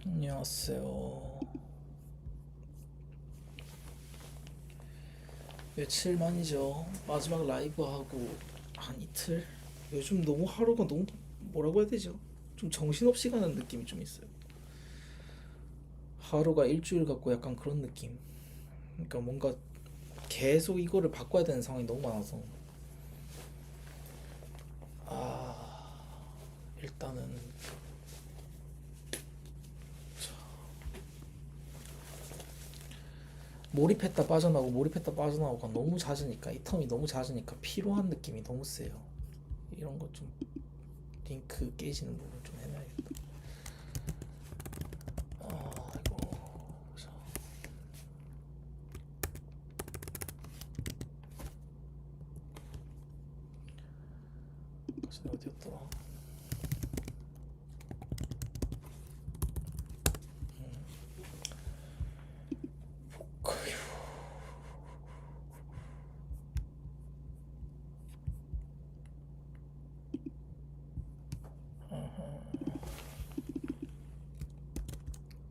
안녕하세요. 며칠 만이죠. 마지막 라이브 하고 한 이틀? 요즘 너무 하루가 너무 뭐라고 해야 되죠? 좀 정신없이 가는 느낌이 좀 있어요. 하루가 일주일 같고 약간 그런 느낌. 그러니까 뭔가 계속 이거를 바꿔야 되는 상황이 너무 많아서 아 일단은 몰입했다 빠져나오고 몰입했다 빠져나오고가 너무 잦으니까 이 텀이 너무 잦으니까 피로한 느낌이 너무 세요. 이런 거 좀 링크 깨지는 부분 좀 해놔야겠다. 이거 전에 어디였더라?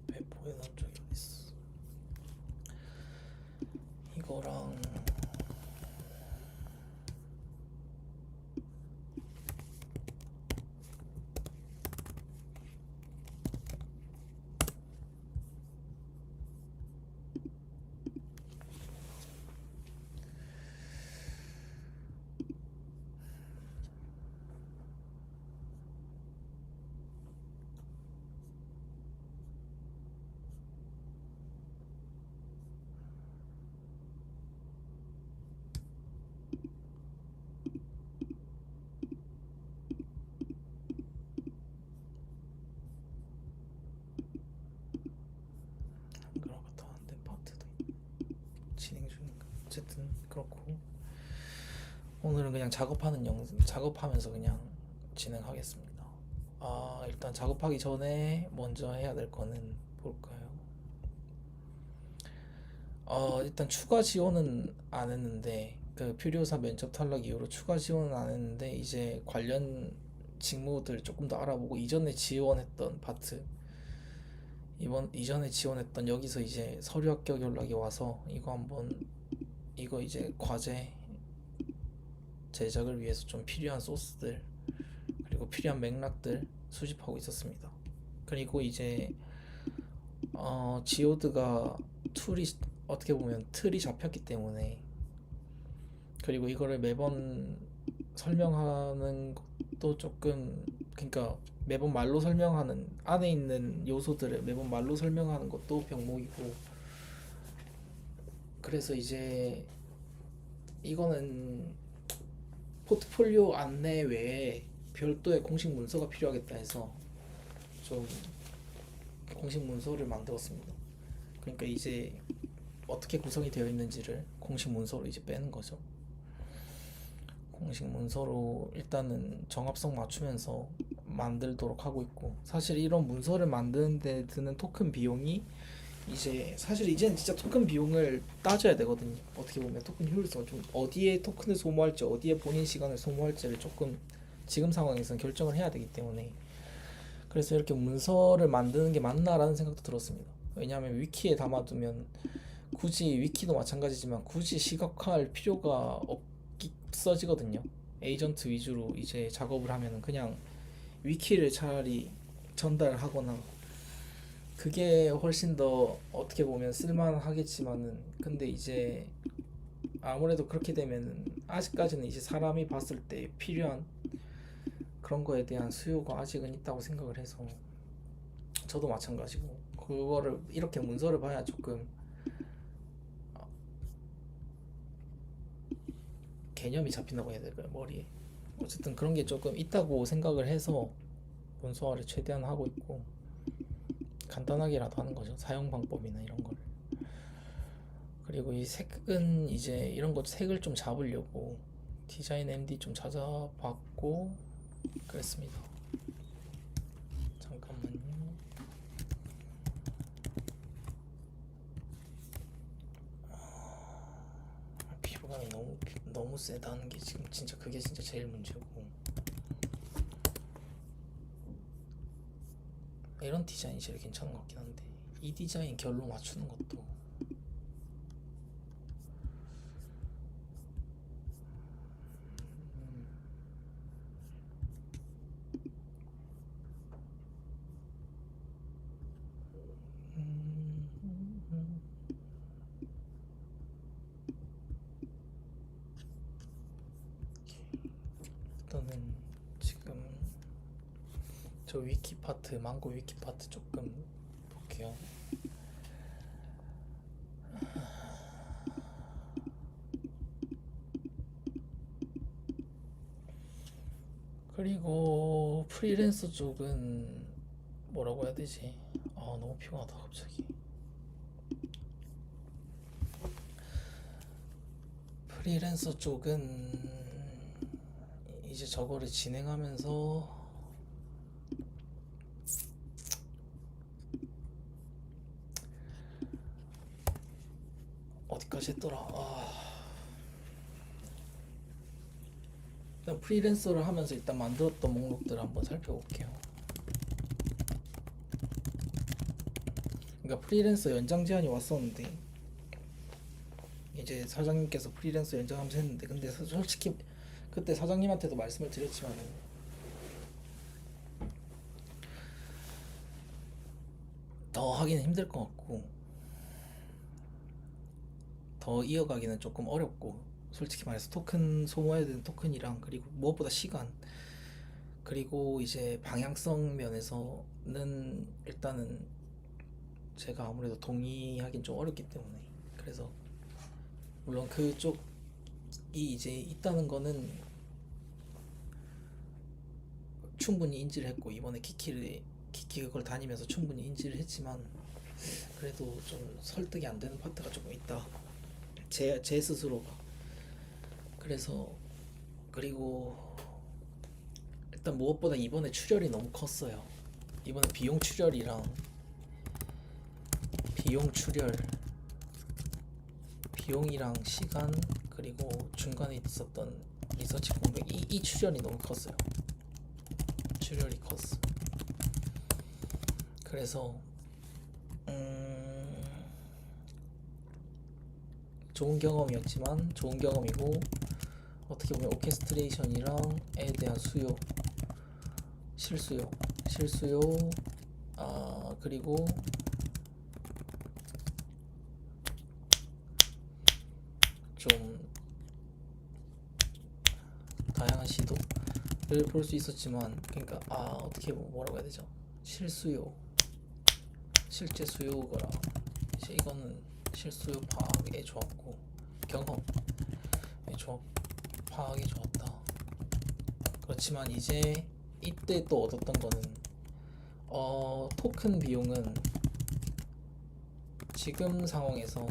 배포에 난 적이 어딨어? 이거랑 한글화가 더 안 된 파트도 진행 중인가? 어쨌든 그렇고 오늘은 그냥 작업하면서 그냥 진행하겠습니다. 일단 작업하기 전에 먼저 해야 될 거는 볼까요? 일단 추가 지원은 안 했는데 그 표류사 면접 탈락 이후로 추가 지원은 안 했는데 이제 관련 직무들 조금 더 알아보고 이전에 지원했던 파트 이전에 지원했던 여기서 이제 서류 합격 연락이 와서 이거 이제 과제 제작을 위해서 좀 필요한 소스들 그리고 필요한 맥락들 수집하고 있었습니다. 그리고 이제 지오드가 툴이 어떻게 보면 틀이 잡혔기 때문에 그리고 이거를 매번 설명하는 것도 조금 그러니까 매번 말로 설명하는 안에 있는 요소들을 매번 말로 설명하는 것도 병목이고 그래서 이제 이거는 포트폴리오 안내 외에 별도의 공식 문서가 필요하겠다 해서 좀 공식 문서를 만들었습니다. 그러니까 이제 어떻게 구성이 되어 있는지를 공식 문서로 이제 빼는 거죠. 공식 문서로 일단은 정합성 맞추면서 만들도록 하고 있고 사실 이런 문서를 만드는데 드는 토큰 비용이 이제 사실 이제는 진짜 토큰 비용을 따져야 되거든요. 어떻게 보면 토큰 효율성 좀 어디에 토큰을 소모할지 어디에 본인 시간을 소모할지를 조금 지금 상황에서는 결정을 해야 되기 때문에 그래서 이렇게 문서를 만드는 게 맞나라는 생각도 들었습니다. 왜냐하면 위키에 담아두면 굳이 위키도 마찬가지지만 굳이 시각화할 필요가 없어지거든요. 에이전트 위주로 이제 작업을 하면은 그냥 위키를 차라리 전달하거나 그게 훨씬 더 어떻게 보면 쓸만하겠지만은 근데 이제 아무래도 그렇게 되면은 아직까지는 이제 사람이 봤을 때 필요한 그런 거에 대한 수요가 아직은 있다고 생각을 해서 저도 마찬가지고 그거를 이렇게 문서를 봐야 조금 개념이 잡힌다고 해야 될까요 머리에 어쨌든 그런 게 조금 있다고 생각을 해서 문서화를 최대한 하고 있고 간단하게라도 하는 거죠 사용 방법이나 이런 걸 그리고 이 색은 이제 이런 것 색을 좀 잡으려고 디자인 MD 좀 찾아봤고 그랬습니다. 잠깐만요. 피부감이 너무 세다는 게 지금 진짜 그게 진짜 제일 문제고 이런 디자인이 제일 괜찮은 것 같긴 한데 이 디자인 결로 맞추는 것도 일단은 지금 저 위키 파트 망고 위키 파트 조금 볼게요. 그리고 프리랜서 쪽은 뭐라고 해야 되지? 아 너무 피곤하다 갑자기. 프리랜서 쪽은 이제 저거를 진행하면서 어디까지 했더라? 일단 프리랜서를 하면서 일단 만들었던 목록들을 한번 살펴볼게요. 그러니까 프리랜서 연장 제안이 왔었는데 이제 사장님께서 프리랜서 연장하면서 했는데 근데 솔직히 그때 사장님한테도 말씀을 드렸지만 더 하기는 힘들 것 같고 더 이어가기는 조금 어렵고 솔직히 말해서 토큰 소모해야 되는 토큰이랑 그리고 무엇보다 시간 그리고 이제 방향성 면에서는 일단은 제가 아무래도 동의하긴 좀 어렵기 때문에 그래서 물론 그쪽이 이제 있다는 거는 충분히 인지를 했고 이번에 키키 그걸 다니면서 충분히 인지를 했지만 그래도 좀 설득이 안 되는 파트가 조금 있다. 제 스스로가. 그래서 그리고 일단 무엇보다 이번에 출혈이 너무 컸어요. 이번에 비용 출혈이랑 비용이랑 시간 그리고 중간에 있었던 리서치 공백 이 출혈이 너무 컸어요. 출혈이 컸어. 그래서 좋은 경험이었지만 좋은 경험이고 어떻게 보면 오케스트레이션이랑에 대한 수요 실수요 그리고 좀 다양한 시도를 볼 수 있었지만 그러니까 어떻게 보면 뭐라고 해야 되죠? 실수요 실제 수요거라 이제 이거는 실수요 파악에 좋았고 경험에 파악이 좋았다. 그렇지만 이제 이때 또 얻었던 거는 토큰 비용은 지금 상황에서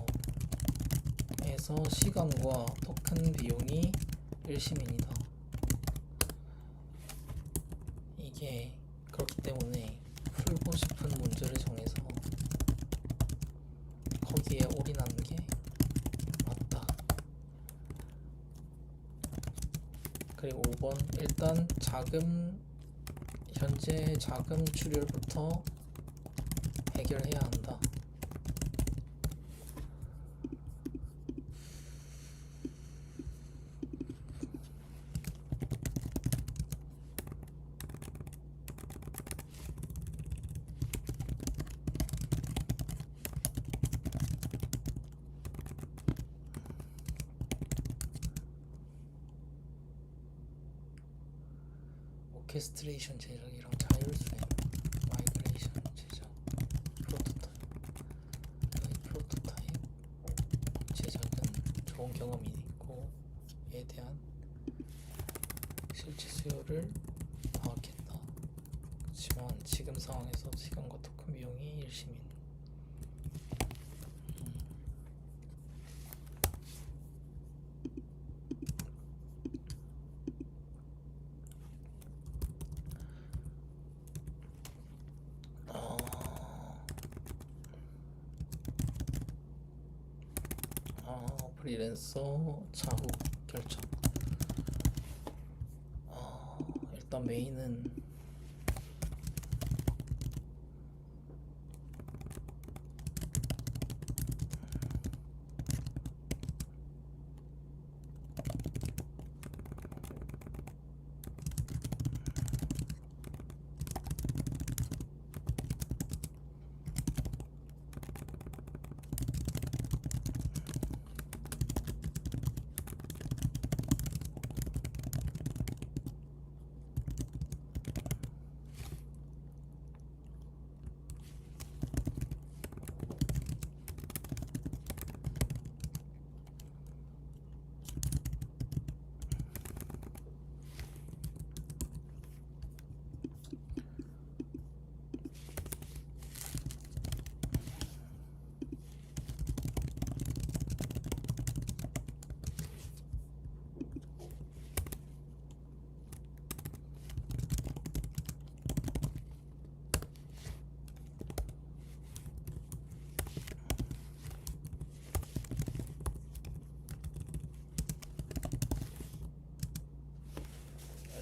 시간과 토큰 비용이 일시민이다. 이게 그렇기 때문에 풀고 싶은 문제를 정해서 거기에 올인하는 게 맞다. 그리고 5번 일단 현재 자금 출혈부터 해결해야 한다. 오케스트레이션 제작이랑 자율수행 마이그레이션 제작 프로토타입 제작은 좋은 경험이 있고에 대한 실제 수요를 파악했다. 그렇지만 지금 상황에서 시간과 토큰 비용이 일시민. 프리랜서 차후 결정. 일단 메인은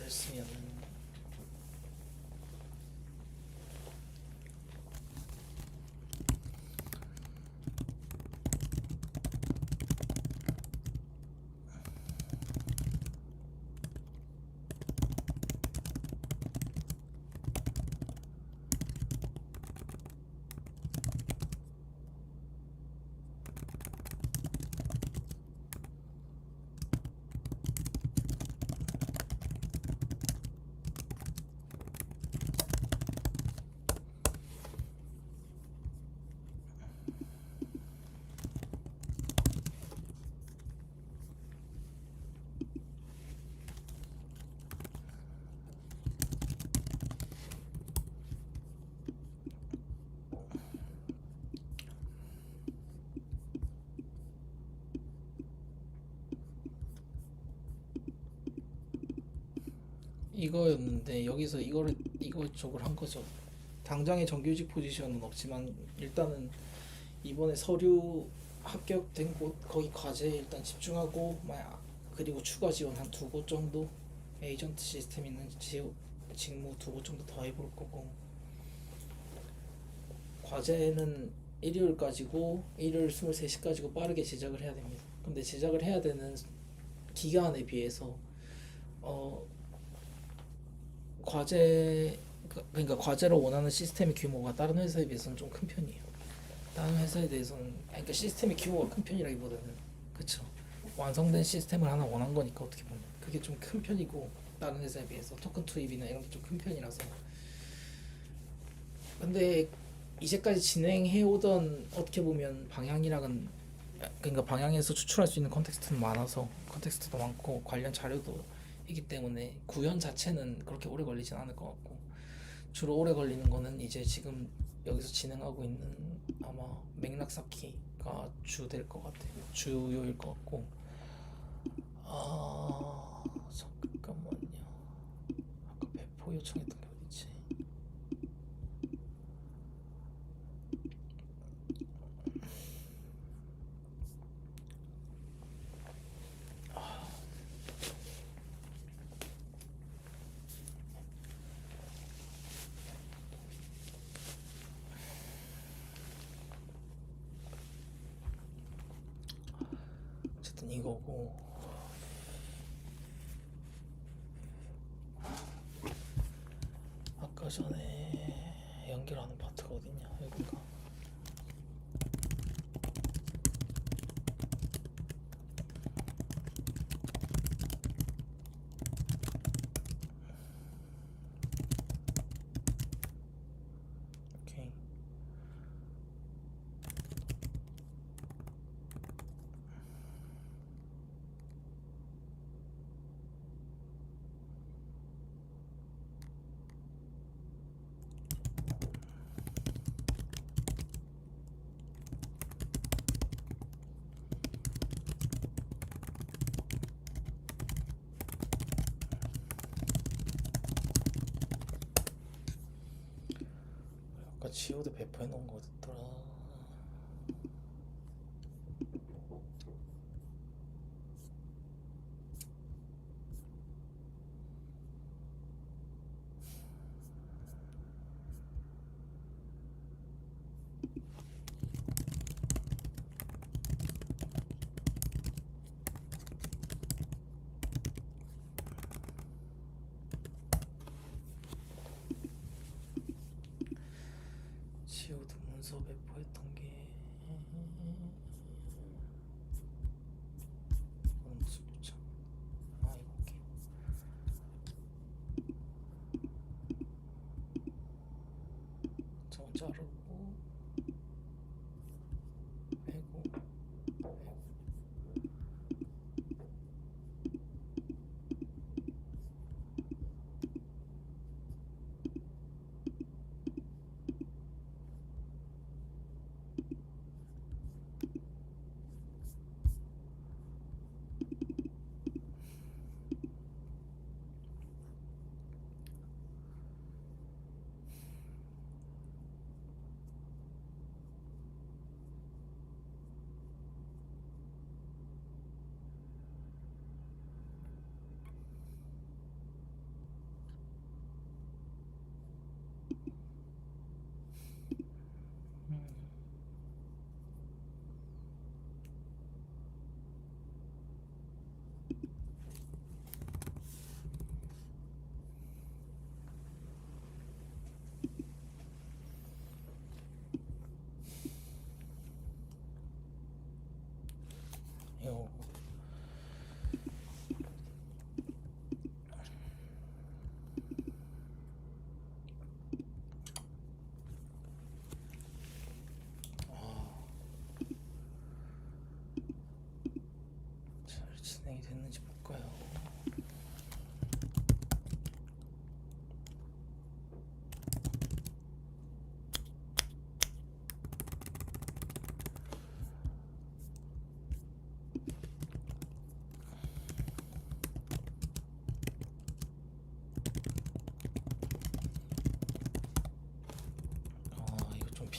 그랬으면은 이거였는데 여기서 이거 쪽을 한 거죠. 당장의 정규직 포지션은 없지만 일단은 이번에 서류 합격된 곳 거기 과제에 일단 집중하고 그리고 추가 지원 한 두 곳 정도 에이전트 시스템 있는 직무 두 곳 정도 더 해볼 거고 과제는 일요일까지고 일요일 23시까지고 빠르게 제작을 해야 됩니다. 근데 제작을 해야 되는 기간에 비해서 어 과제 그러니까 과제로 원하는 시스템의 규모가 다른 회사에 비해서는 좀 큰 편이에요. 다른 회사에 대해서는 그러니까 시스템의 규모가 큰 편이라기보다는 그쵸 완성된 시스템을 하나 원한 거니까 어떻게 보면 그게 좀 큰 편이고 다른 회사에 비해서 토큰 투입이나 이런 게 좀 큰 편이라서 근데 이제까지 진행해 오던 어떻게 보면 방향이랑은 그러니까 방향에서 추출할 수 있는 컨텍스트는 많아서 컨텍스트도 많고 관련 자료도 있기 때문에 구현 자체는 그렇게 오래 걸리진 않을 것 같고 주로 오래 걸리는 거는 이제 지금 여기서 진행하고 있는 아마 맥락 쌓기가 주될 것 같아요. 주요일 것 같고 아 잠깐만요. 아까 배포 요청했던 게 어디지? 어쨌든 이거고 아까 전에 연결하는 파트가 어딨냐 여기가 오케이 아까 지오드 배포해 놓은 거 어딨더라. 지오드 문서 배포했던 게 이거는 무슨 뭐죠? 아 이거 오케이 저건 자르고 빼고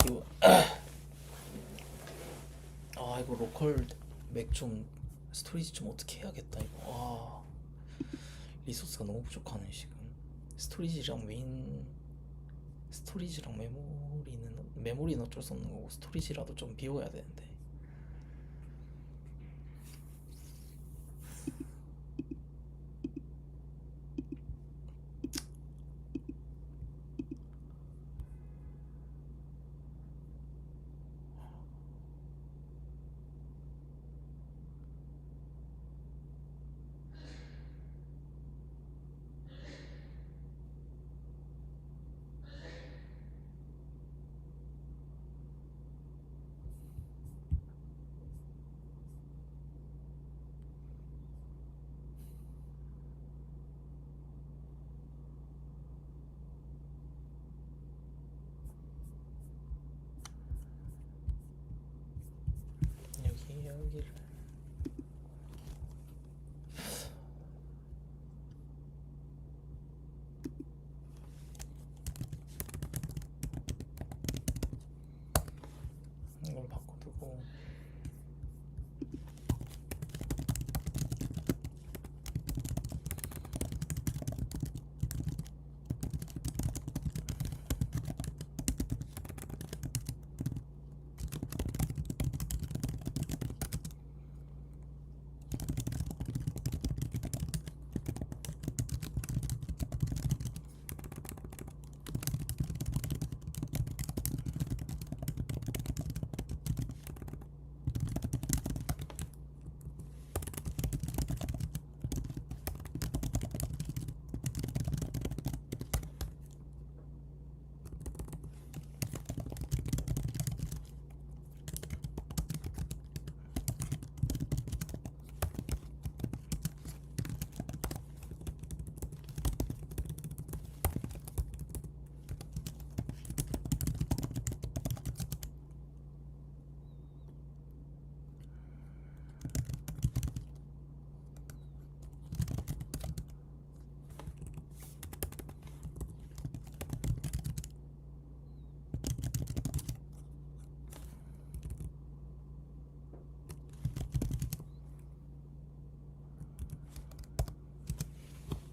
이거 이거 로컬 맥 좀 스토리지 좀 어떻게 해야겠다 이거. 리소스가 너무 부족하네 지금. 스토리지랑 스토리지랑 메모리는 어쩔 수 없는 거고 스토리지라도 좀 비워야 되는데. 여기를 이걸 바꿔두고.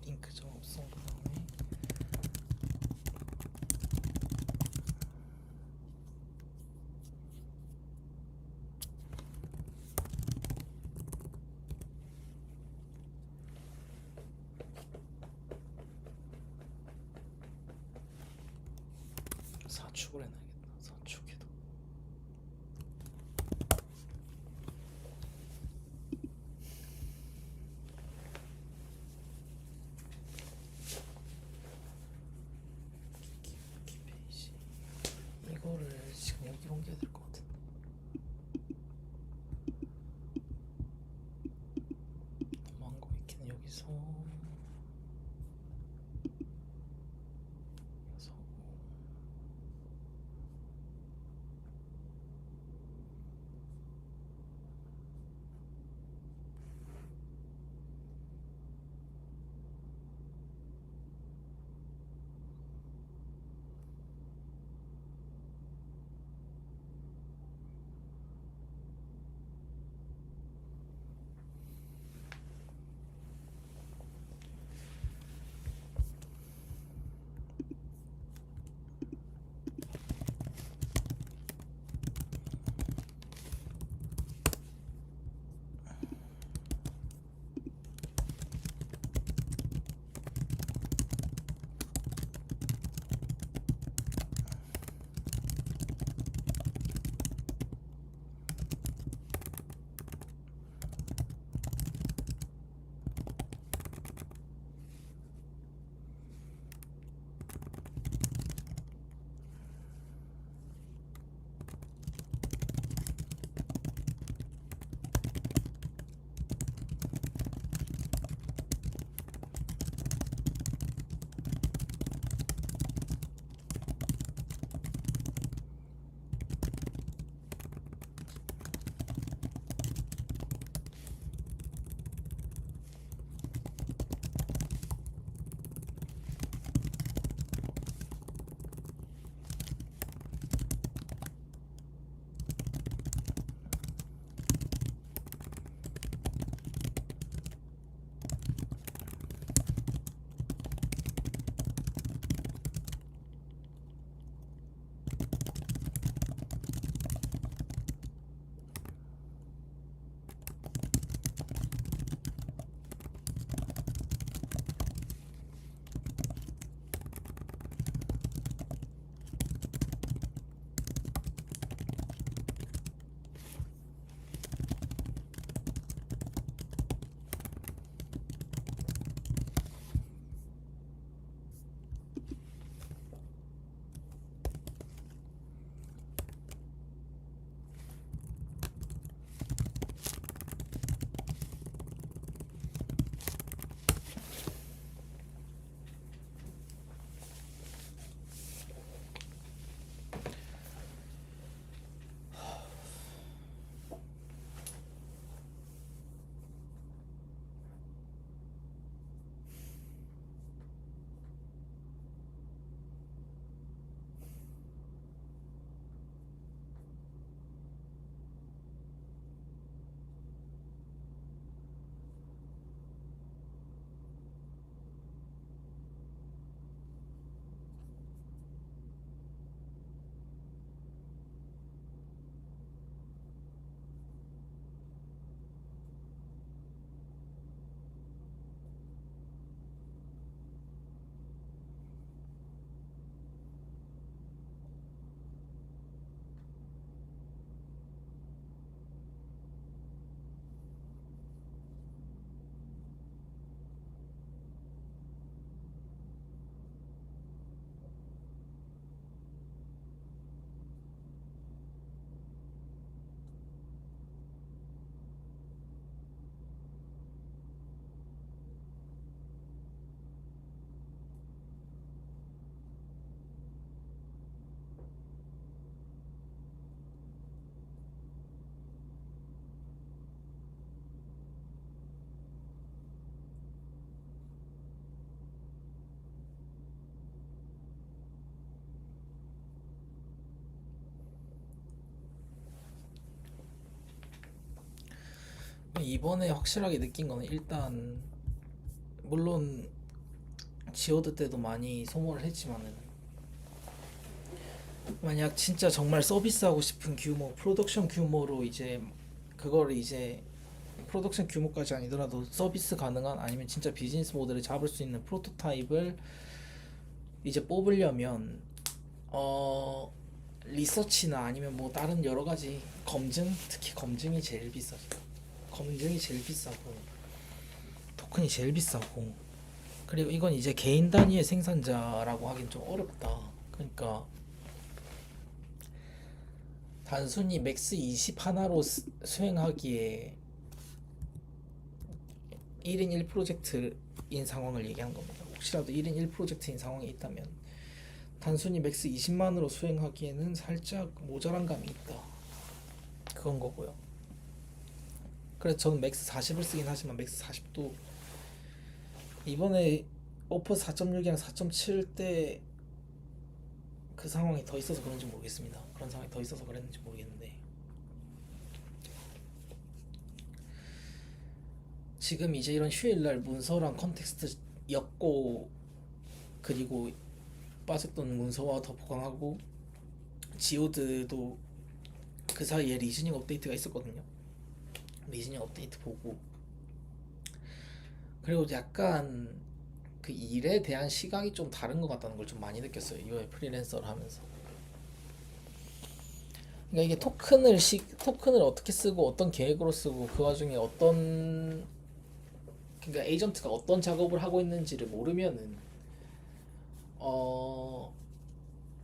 링크 좀 없어. 그다음에 4축을 해놔야겠다. 4축에도 키 페이지 이거를 지금 여기로 옮겨야 될 것 같은데. 망고 위키는 여기서 이번에 확실하게 느낀 거는 일단 물론 지오드 때도 많이 소모를 했지만은 만약 진짜 정말 서비스하고 싶은 규모, 프로덕션 규모로 이제 그거를 이제 프로덕션 규모까지 아니더라도 서비스 가능한 아니면 진짜 비즈니스 모델을 잡을 수 있는 프로토타입을 이제 뽑으려면 리서치나 아니면 뭐 다른 여러 가지 검증, 특히 검증이 제일 비싸죠. 검증이 제일 비싸고 토큰이 제일 비싸고 그리고 이건 이제 개인 단위의 생산자라고 하긴 좀 어렵다. 그러니까 단순히 맥스 20 하나로 수행하기에 1인 1 프로젝트인 상황을 얘기한 겁니다. 혹시라도 1인 1 프로젝트인 상황이 있다면 단순히 맥스 20만으로 수행하기에는 살짝 모자란 감이 있다. 그건 거고요. 그래서 저는 맥스 40을 쓰긴 하지만 맥스 40도 이번에 오퍼 4.6이랑 4.7 때 그 상황이 더 있어서 그런지 모르겠습니다. 그런 상황이 더 있어서 그랬는지 모르겠는데 지금 이제 이런 휴일날 문서랑 컨텍스트 엮고 그리고 빠졌던 문서와 더 보강하고 지오드도 그 사이에 리즈닝 업데이트가 있었거든요. 리즈닝 업데이트 보고 그리고 약간 그 일에 대한 시각이 좀 다른 것 같다는 걸 좀 많이 느꼈어요. 이거에 프리랜서를 하면서. 그러니까 이게 토큰을 어떻게 쓰고 어떤 계획으로 쓰고 그 와중에 어떤 그러니까 에이전트가 어떤 작업을 하고 있는지를 모르면은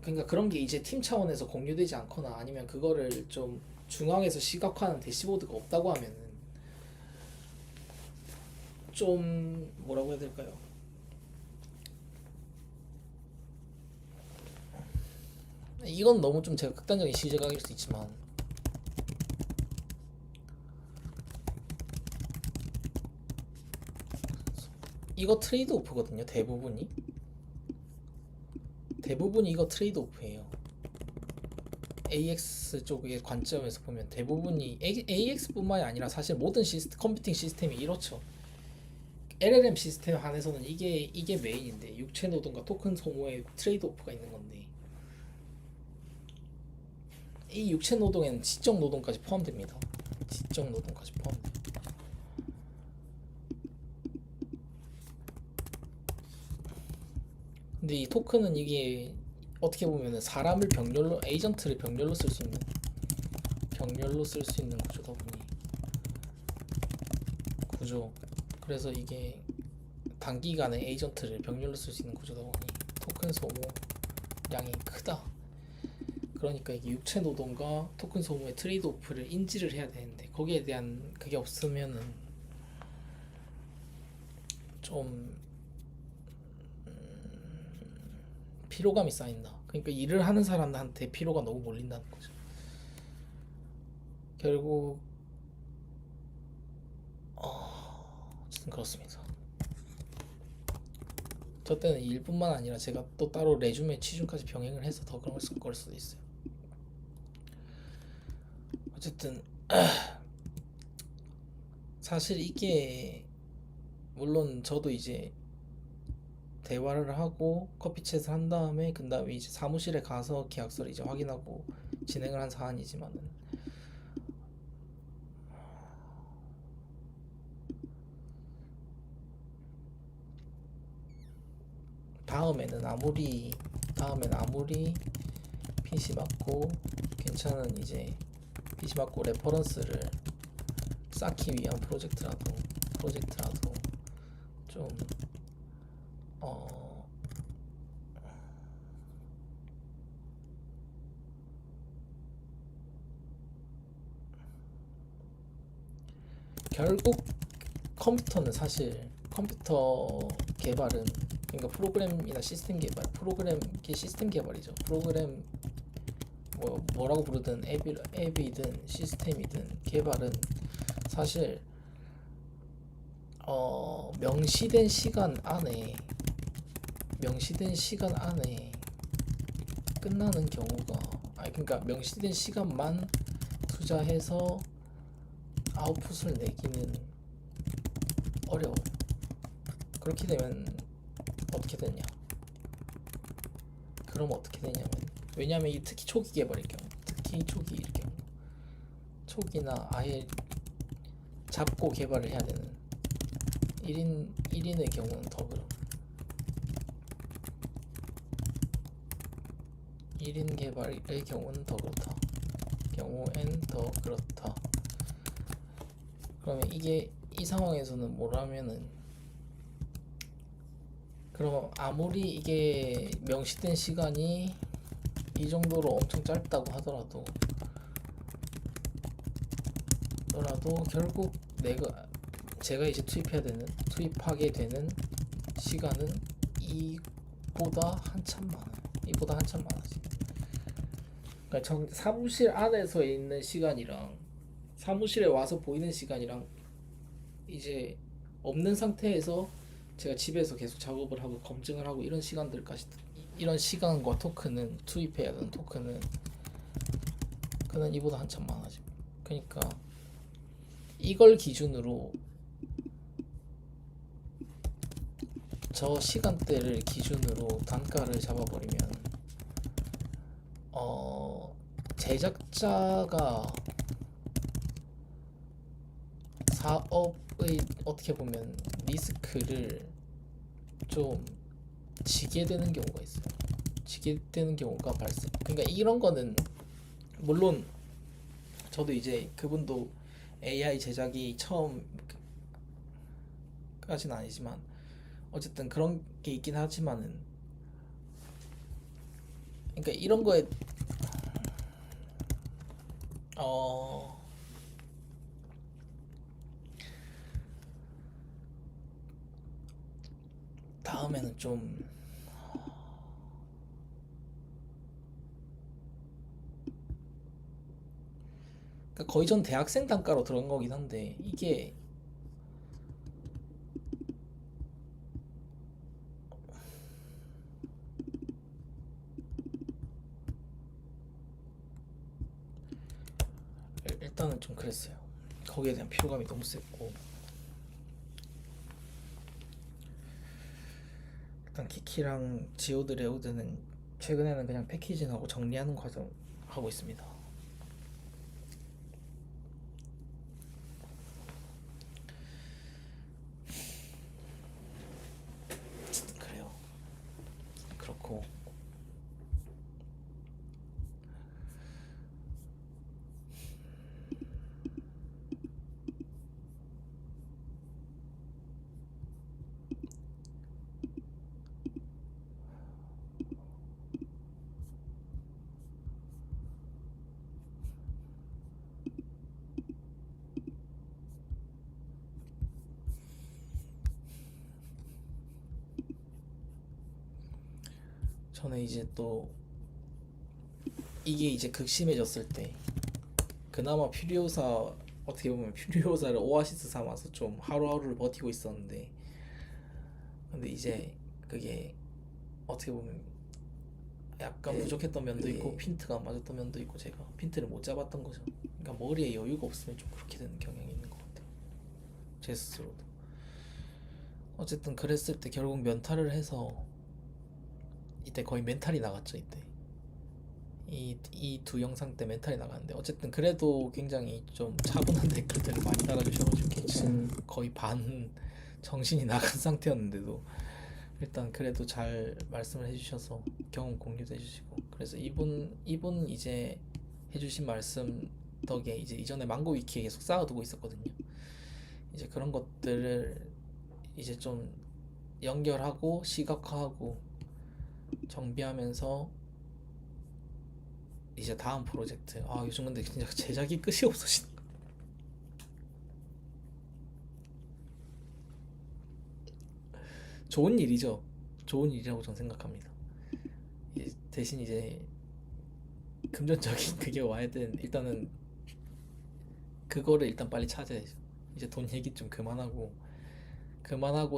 그러니까 그런 게 이제 팀 차원에서 공유되지 않거나 아니면 그거를 좀 중앙에서 시각화하는 대시보드가 없다고 하면은 좀 뭐라고 해야 될까요? 이건 너무 좀 제가 극단적인 시각일 수 있지만 이거 트레이드 오프거든요. 대부분이 이거 트레이드 오프예요. AX 쪽의 관점에서 보면 대부분이 AX뿐만이 아니라 사실 모든 컴퓨팅 시스템이 이렇죠. LLM 시스템 한에서는 이게 메인인데 육체 노동과 토큰 소모의 트레이드 오프가 있는 건데 이 육체 노동에는 지적 노동까지 포함됩니다. 지적 노동까지 포함돼요. 근데 이 토큰은 이게 어떻게 보면은 사람을 병렬로 에이전트를 병렬로 쓸 수 있는 구조다 보니 그래서 이게 단기간에 에이전트를 병렬로 쓸 수 있는 구조다 보니 토큰 소모량이 크다. 그러니까 이게 육체 노동과 토큰 소모의 트레이드 오프를 인지를 해야 되는데 거기에 대한 그게 없으면은 좀 피로감이 쌓인다. 그러니까 일을 하는 사람한테 피로가 너무 몰린다는 거죠. 결국 어쨌든 그렇습니다. 저 때는 일뿐만 아니라 제가 또 따로 레주메 취준까지 병행을 해서 더 그런 걸 수도 있어요. 어쨌든 사실 이게 물론 저도 이제 대화를 하고 커피챗을 한 다음에 그 다음에 이제 사무실에 가서 계약서를 이제 확인하고 진행을 한 사안이지만은 다음에는 아무리 PC 맞고 괜찮은 이제 PC 맞고 레퍼런스를 쌓기 위한 프로젝트라도 좀 결국 컴퓨터는 사실 컴퓨터 개발은 그러니까 프로그램이나 시스템 개발, 시스템 개발이죠. 프로그램 뭐라고 부르든 앱이든 시스템이든 개발은 사실 명시된 시간 안에 끝나는 경우가 그러니까 명시된 시간만 투자해서 아웃풋을 내기는 어려워요. 그렇게 되면 어떻게 되냐? 그럼 어떻게 되냐면, 왜냐면 이 특히 초기 개발일 경우, 특히 초기일 경우, 초기나 아예 잡고 개발을 해야 되는 1인의 경우는 더 그럼. 1인 개발의 경우는 더 그렇다. 경우엔 더 그렇다. 그러면 이게 이 상황에서는 뭐라면은, 그럼 아무리 이게 명시된 시간이 이 정도로 엄청 짧다고 하더라도 결국 제가 이제 투입하게 되는 시간은 이보다 한참 많아요. 이보다 한참 많아지. 그러니까 사무실 안에서 있는 시간이랑 사무실에 와서 보이는 시간이랑 이제 없는 상태에서 제가 집에서 계속 작업을 하고 검증을 하고 이런 시간들까지, 이런 시간과 토큰은 투입해야 되는 토큰은 그는 이보다 한참 많아지고. 그러니까 이걸 기준으로, 저 시간대를 기준으로 단가를 잡아버리면 제작자가 사업의 어떻게 보면 리스크를 좀 지게 되는 경우가 있어요. 지게 되는 경우가 발생. 그러니까 이런 거는 물론 저도 이제 그분도 AI 제작이 처음까지는 아니지만 어쨌든 그런 게 있긴 하지만은, 그러니까 이런 거에 다음에는 좀 그러니까 거의 전 대학생 단가로 들어간 거긴 한데, 이게 일단은 좀 그랬어요. 거기에 대한 피로감이 너무 셌고, 일단 키키랑 지오드 레오드는 최근에는 그냥 패키징하고 정리하는 과정 하고 있습니다. 그래요. 그렇고 저는 이제 또 이게 이제 극심해졌을 때 그나마 어떻게 보면 퓨리오사를 오아시스 삼아서 좀 하루하루를 버티고 있었는데, 근데 이제 그게 어떻게 보면 약간 부족했던 면도 있고 핀트가 안 맞았던 면도 있고 제가 핀트를 못 잡았던 거죠. 그러니까 머리에 여유가 없으면 좀 그렇게 되는 경향이 있는 것 같아요, 제 스스로도. 어쨌든 그랬을 때 결국 면탈을 해서 이때 거의 멘탈이 나갔죠. 이때 이 두 영상 때 멘탈이 나갔는데, 어쨌든 그래도 굉장히 좀 차분한 댓글들을 많이 달아주셔가지고 거의 반 정신이 나간 상태였는데도 일단 그래도 잘 말씀을 해주셔서 경험 공유도 해주시고, 그래서 이분 이제 해주신 말씀 덕에 이제 이전에 망고 위키에 계속 쌓아두고 있었거든요. 이제 그런 것들을 이제 좀 연결하고 시각화하고 정비하면서 이제 다음 프로젝트, 요즘 근데 진짜 제작이 끝이 없어지는 거. 좋은 일이죠. 좋은 일이라고 저는 생각합니다. 대신 이제 금전적인 그게 와야 되는, 일단은 그거를 일단 빨리 찾아야죠. 이제 돈 얘기 좀 그만하고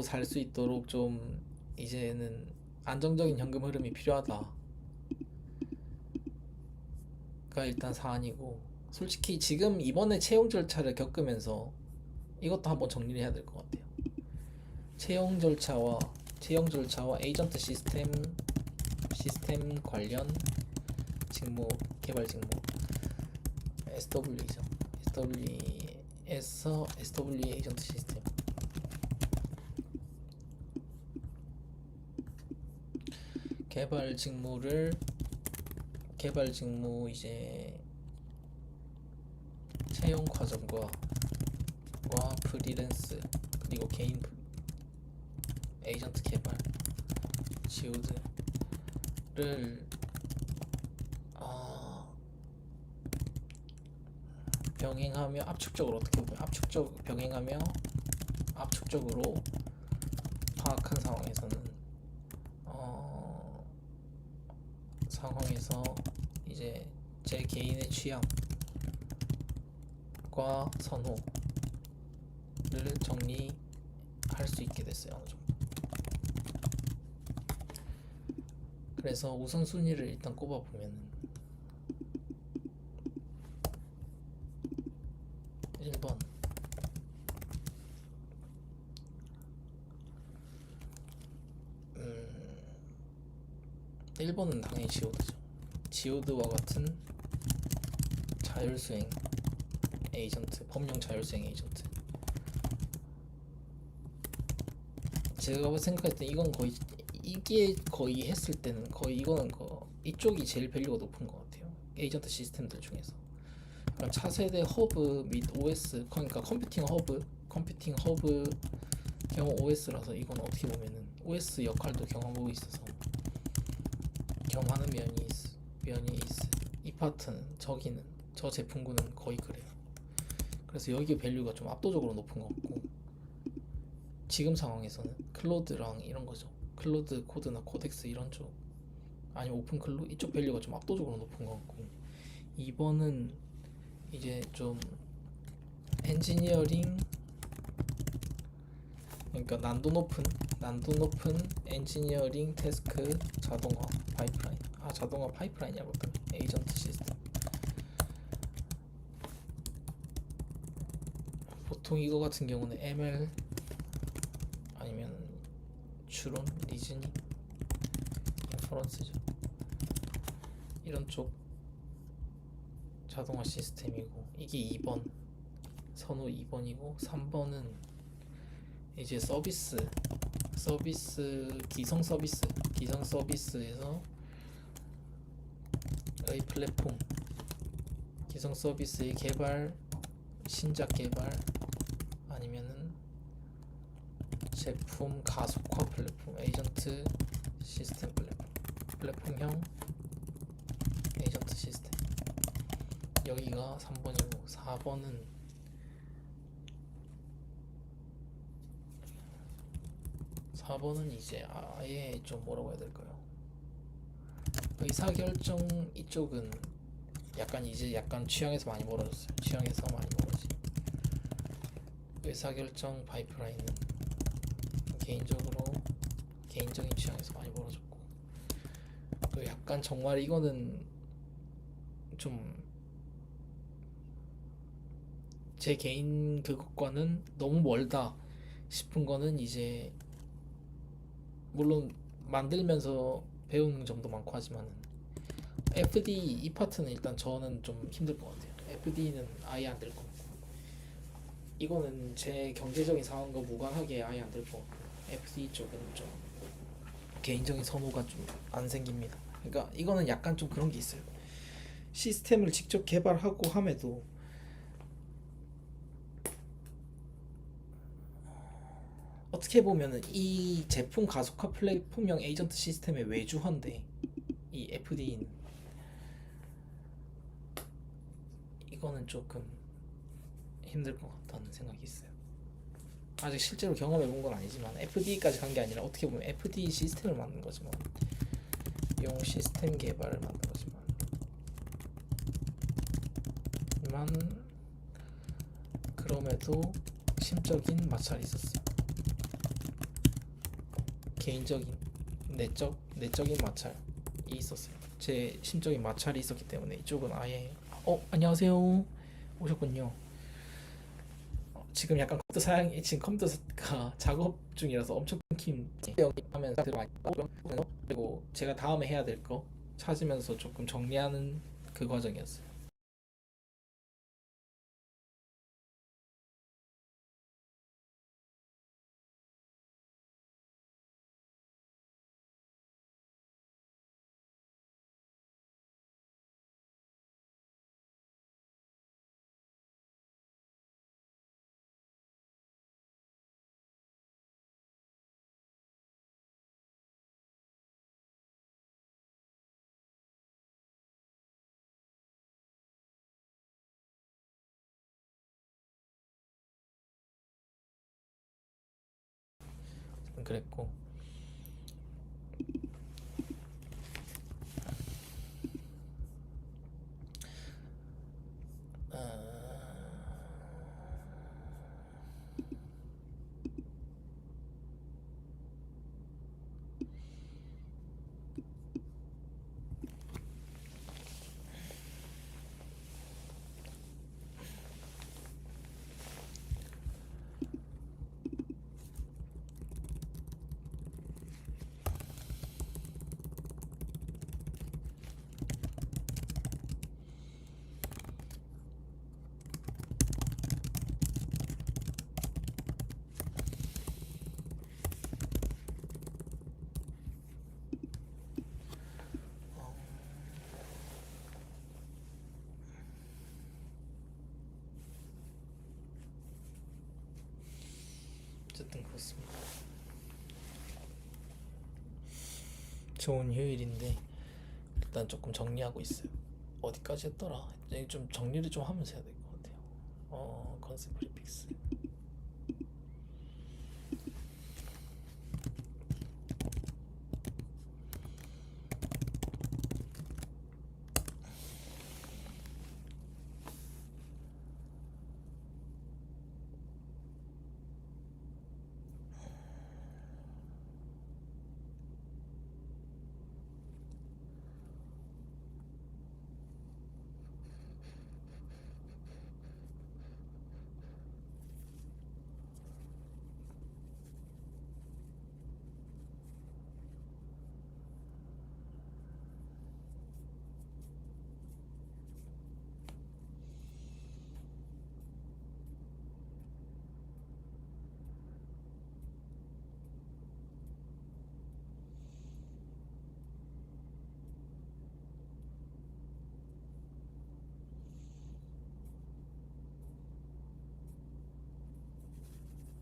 살 수 있도록 좀 이제는 안정적인 현금 흐름이 필요하다가 일단 사안이고, 솔직히 지금 이번에 채용 절차를 겪으면서 이것도 한번 정리를 해야 될 것 같아요. 채용 절차와 에이전트 시스템 관련 직무, 개발 직무 SW죠. SW에서 SW 에이전트 시스템 개발 직무 이제 채용 과정과 프리랜스 그리고 개인 에이전트 개발 지오드를 병행하며 압축적으로 어떻게 보면 병행하며 압축적으로 파악한 상황에서 이제 제 개인의 취향과 선호를 정리할 수 있게 됐어요. 어느 정도. 그래서 우선순위를 일단 꼽아보면은 1번 1번은 당연히 지오드죠. 지오드와 같은 자율수행 에이전트, 법령 자율수행 에이전트. 제가 생각할 때 이게 거의 했을 때는 거의 이거는 이쪽이 제일 밸류가 높은 것 같아요. 에이전트 시스템들 중에서. 그럼 차세대 허브 및 OS, 그러니까 컴퓨팅 허브 경험 OS라서 이건 어떻게 보면은 OS 역할도 경험하고 있어서 겸하는 면이 있어. 이 파트는 저 제품군은 거의 그래요. 그래서 여기 밸류가 좀 압도적으로 높은 것 같고, 지금 상황에서는 클로드랑 이런 거죠. 클로드 코드나 코덱스 이런 쪽, 아니면 오픈 클로 이쪽 밸류가 좀 압도적으로 높은 것 같고, 2번은 이제 좀 엔지니어링, 그러니까 난도 높은 엔지니어링 태스크 자동화 파이프라인. 자동화 파이프라인이라고 했더니 에이전트 시스템. 보통 이거 같은 경우는 ML 아니면 추론, 리즈닝, 인퍼런스죠. 이런 쪽 자동화 시스템이고, 이게 2번 선호 2번이고, 3번은 이제 기성 서비스에서 의 플랫폼, 기성 서비스의 개발, 신작 개발, 아니면은 제품 가속화 플랫폼, 에이전트 시스템 플랫폼형 에이전트 시스템. 여기가 3번이고, 4번은 이제 아예 좀 뭐라고 해야 될까요? 의사결정 이쪽은 약간 취향에서 많이 멀어졌어요. 의사결정 파이프라인은 개인적인 취향에서 많이 멀어졌고, 약간 정말 이거는 좀 제 개인 그것과는 너무 멀다 싶은 거는 이제 물론 만들면서 배우는 점도 많고 하지만 FD 이 파트는 일단 저는 좀 힘들 것 같아요. FD는 아예 안 될 것 같고, 이거는 제 경제적인 상황과 무관하게 아예 안 될 것 같고, FD 쪽은 좀 개인적인 선호가 좀 안 생깁니다. 그러니까 이거는 약간 좀 그런 게 있어요. 시스템을 직접 개발하고 함에도 어떻게 보면은 이 제품 가속화 플랫폼형 에이전트 시스템의 외주화인데, 이 FD는 이거는 조금 힘들 것 같다는 생각이 있어요. 아직 실제로 경험해 본 건 아니지만, FD까지 간 게 아니라 어떻게 보면 FD 시스템을 만든 거지만, 용 시스템 개발을 만든 거지만, 그럼에도 심적인 마찰이 있었어요. 개인적인 내적인 마찰이 있었어요. 제 심적인 마찰이 있었기 때문에 이쪽은 아예 안녕하세요. 오셨군요. 지금 약간 지금 컴퓨터가 작업 중이라서 엄청 끊김 하면서 들어가니까 그리고 제가 다음에 해야 될 거 찾으면서 조금 정리하는 그 과정이었어요. 그랬고 어쨌든 그렇습니다. 좋은 휴일인데 일단 조금 정리하고 있어요. 어디까지 했더라? 이제 좀 정리를 좀 하면서 해야 될 것 같아요. 컨셉 프리픽스.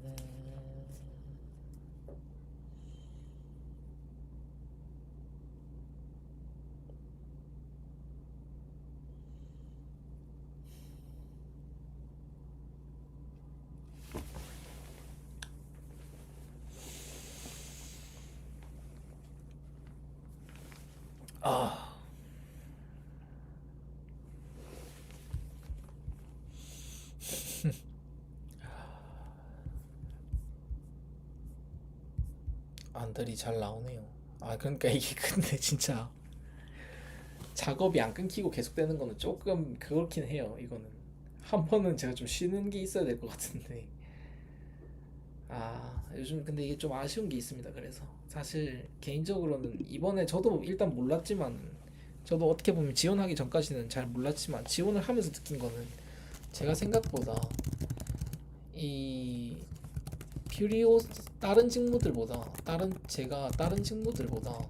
음, 아, 안들이 잘 나오네요. 그러니까 이게 근데 진짜 작업이 안 끊기고 계속되는 거는 조금 그렇긴 해요. 이거는 한 번은 제가 좀 쉬는 게 있어야 될 것 같은데. 요즘 근데 이게 좀 아쉬운 게 있습니다. 그래서 사실 개인적으로는 이번에 저도 일단 몰랐지만 저도 어떻게 보면 지원하기 전까지는 잘 몰랐지만 지원을 하면서 느낀 거는 제가 생각보다 이 퓨리오 다른 직무들보다 다른 직무들보다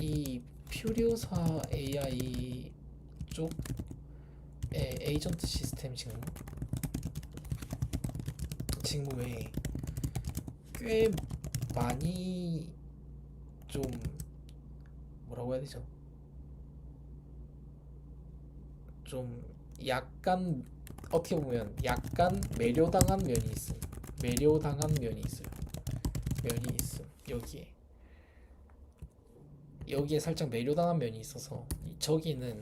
이 퓨리오사 AI 쪽의 에이전트 시스템 직무에 꽤 많이 좀 뭐라고 해야 되죠? 좀 약간 어떻게 보면 약간 매료당한 면이 있음. 매료당한 면이 있어요. 면이 있음. 여기에 살짝 매료당한 면이 있어서 저기는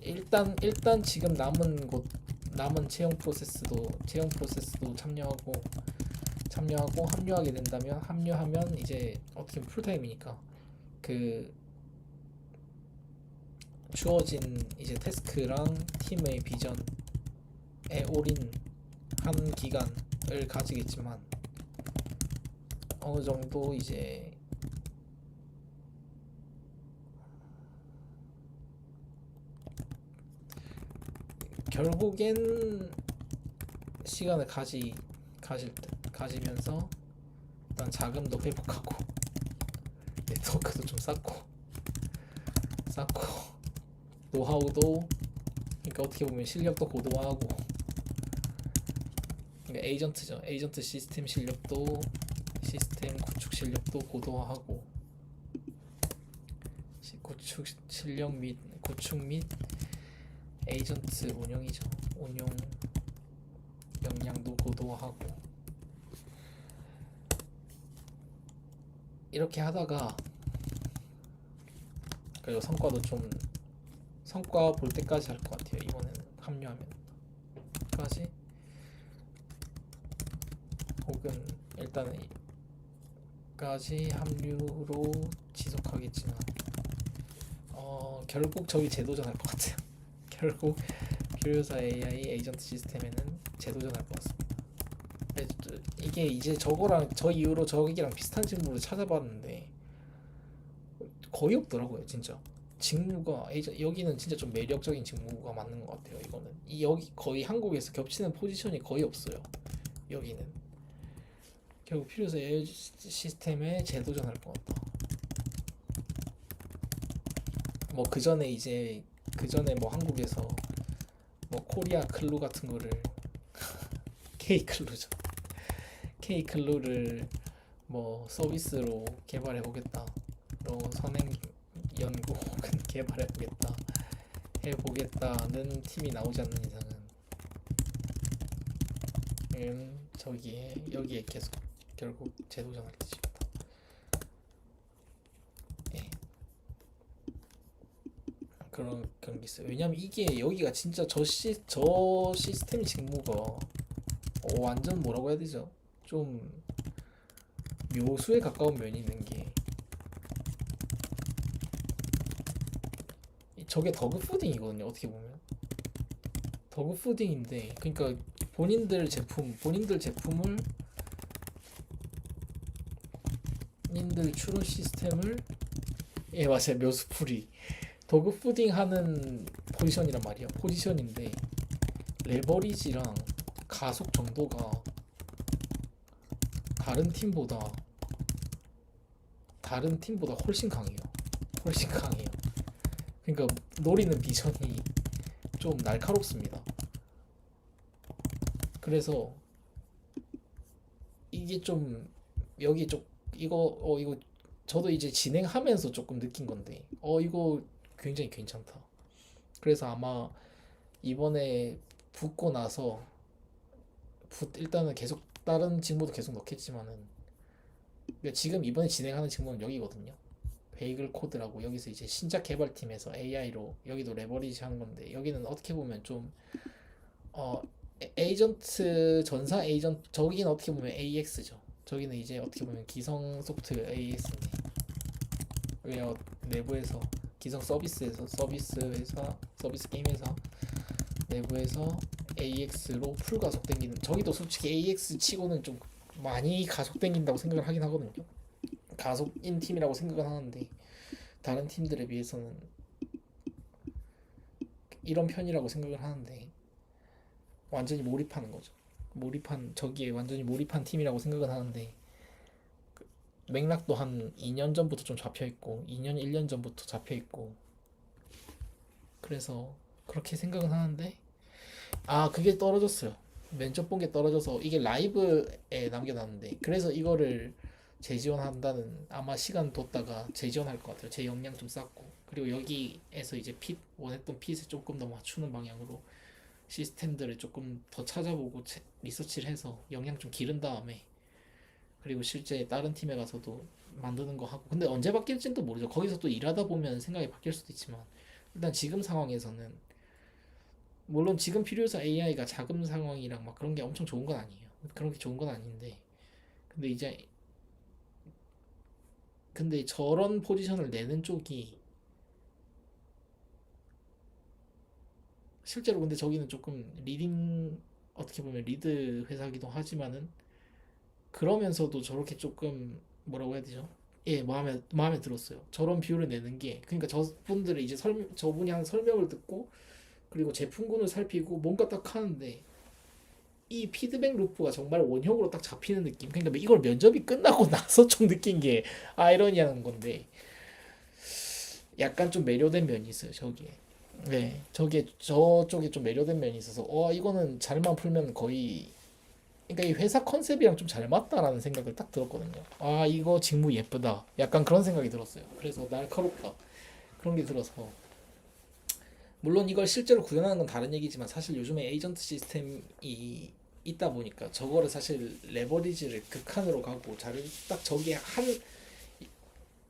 일단 지금 남은 채용 프로세스도 참여하고 합류하게 된다면 합류하면 이제 어떻게 보면 풀타임이니까 그 주어진 이제 태스크랑 팀의 비전에 올인한 기간을 가지겠지만 어느 정도 이제 결국엔 시간을 가지면서 일단 자금도 회복하고 네트워크도 좀 쌓고 노하우도, 그러니까 어떻게 보면 실력도 고도화하고, 그러니까 에이전트죠. 에이전트 시스템 구축 실력도 고도화하고, 구축 및 에이전트 운영이죠. 운용 역량도 고도화하고, 이렇게 하다가 그리고 성과 볼 때까지 할 것 같아요. 이번에는 합류하면까지, 혹은 일단은 까지 합류로 지속하겠지만 결국 저희 재도전할 것 같아요. 결국 퓨리오사 AI 에이전트 시스템에는 재도전할 것 같습니다. 이게 이제 저거랑 저 이후로 저기랑 비슷한 직무를 찾아봤는데 거의 없더라고요. 진짜 직무가 여기는 진짜 좀 매력적인 직무가 맞는 것 같아요. 이거는 여기 거의 한국에서 겹치는 포지션이 거의 없어요. 여기는 결국 퓨리오사 AI 시스템에 재도전할 것 같다. 뭐 그 전에 뭐 한국에서 뭐 코리아 클루 같은 거를 K 클루죠. K 클루를 뭐 서비스로 개발해 보겠다. 선행 연구 혹은 개발해 보겠다. 해보겠다는 팀이 나오지 않는 이상은 여기에 계속 결국 재도전할 것입니다. 예. 그런 게 있어요. 왜냐면 이게 여기가 진짜 저 시스템 직무가 완전 뭐라고 해야 되죠? 좀 묘수에 가까운 면이 있는 게, 저게 더그 푸딩이거든요. 어떻게 보면 더그 푸딩인데, 그러니까 본인들 제품을 본인들 추론 시스템을, 예 맞아요, 묘수풀이 더그 푸딩 하는 포지션이란 말이야. 포지션인데 레버리지랑 가속 정도가 다른 팀보다 훨씬 강해요. 그러니까 노리는 비전이 좀 날카롭습니다. 그래서 이게 좀 여기 좀 이거 저도 이제 진행하면서 조금 느낀 건데 이거 굉장히 괜찮다. 그래서 아마 이번에 붙고 나서 일단은 계속 다른 직무도 계속 넣겠지만은, 그러니까 지금 이번에 진행하는 직무는 여기거든요. 베이글 코드라고, 여기서 이제 신작 개발팀에서 AI로 여기도 레버리지 하는 건데, 여기는 어떻게 보면 좀 에이전트 전사 에이전트, 저기는 어떻게 보면 AX죠. 저기는 이제 어떻게 보면 기성 소프트 AX인데, 왜요? 내부에서 기성 서비스 게임 회사 내부에서 AX로 풀 가속 땡기는, 저기도 솔직히 AX 치고는 좀 많이 가속 땡긴다고 생각을 하긴 하거든요. 가속인 팀이라고 생각은 하는데 다른 팀들에 비해서는 이런 편이라고 생각을 하는데, 완전히 몰입하는 거죠. 저기에 완전히 몰입한 팀이라고 생각은 하는데, 맥락도 한 2년 전부터 좀 잡혀 있고, 2년 1년 전부터 잡혀 있고, 그래서 그렇게 생각은 하는데, 그게 떨어졌어요. 면접 본 게 떨어져서 이게 라이브에 남겨놨는데, 그래서 이거를 재지원한다는, 아마 시간 뒀다가 재지원할 것 같아요. 제 역량 좀 쌓고, 그리고 여기에서 이제 원했던 핏을 조금 더 맞추는 방향으로 시스템들을 조금 더 찾아보고 리서치를 해서 역량 좀 기른 다음에, 그리고 실제 다른 팀에 가서도 만드는 거 하고. 근데 언제 바뀔지는 또 모르죠. 거기서 또 일하다 보면 생각이 바뀔 수도 있지만, 일단 지금 상황에서는, 물론 지금 필요해서 AI가 자금 상황이랑 막 그런 게 엄청 좋은 건 아니에요. 그런 게 좋은 건 아닌데, 근데 이제 저런 포지션을 내는 쪽이 실제로 근데 저기는 조금 리딩 어떻게 보면 리드 회사기도 하지만은 그러면서도 저렇게 조금 뭐라고 해야 되죠? 예, 마음에 들었어요. 저런 비율을 내는 게 그러니까 저분들이 이제 저분이 한 설명을 듣고 그리고 제품군을 살피고 뭔가 딱 하는데 이 피드백 루프가 정말 원형으로 딱 잡히는 느낌. 그러니까 이걸 면접이 끝나고 나서 좀 느낀 게 아이러니한 건데 약간 좀 매료된 면이 있어요, 저기에. 네, 저쪽에 좀 매료된 면이 있어서 이거는 잘만 풀면 거의 그러니까 이 회사 컨셉이랑 좀 잘 맞다라는 생각을 딱 들었거든요. 아, 이거 직무 예쁘다. 약간 그런 생각이 들었어요. 그래서 날카롭다. 그런 게 들어서 물론 이걸 실제로 구현하는 건 다른 얘기지만 사실 요즘에 에이전트 시스템이 있다 보니까 저거를 사실 레버리지를 극한으로 가고 딱 저기에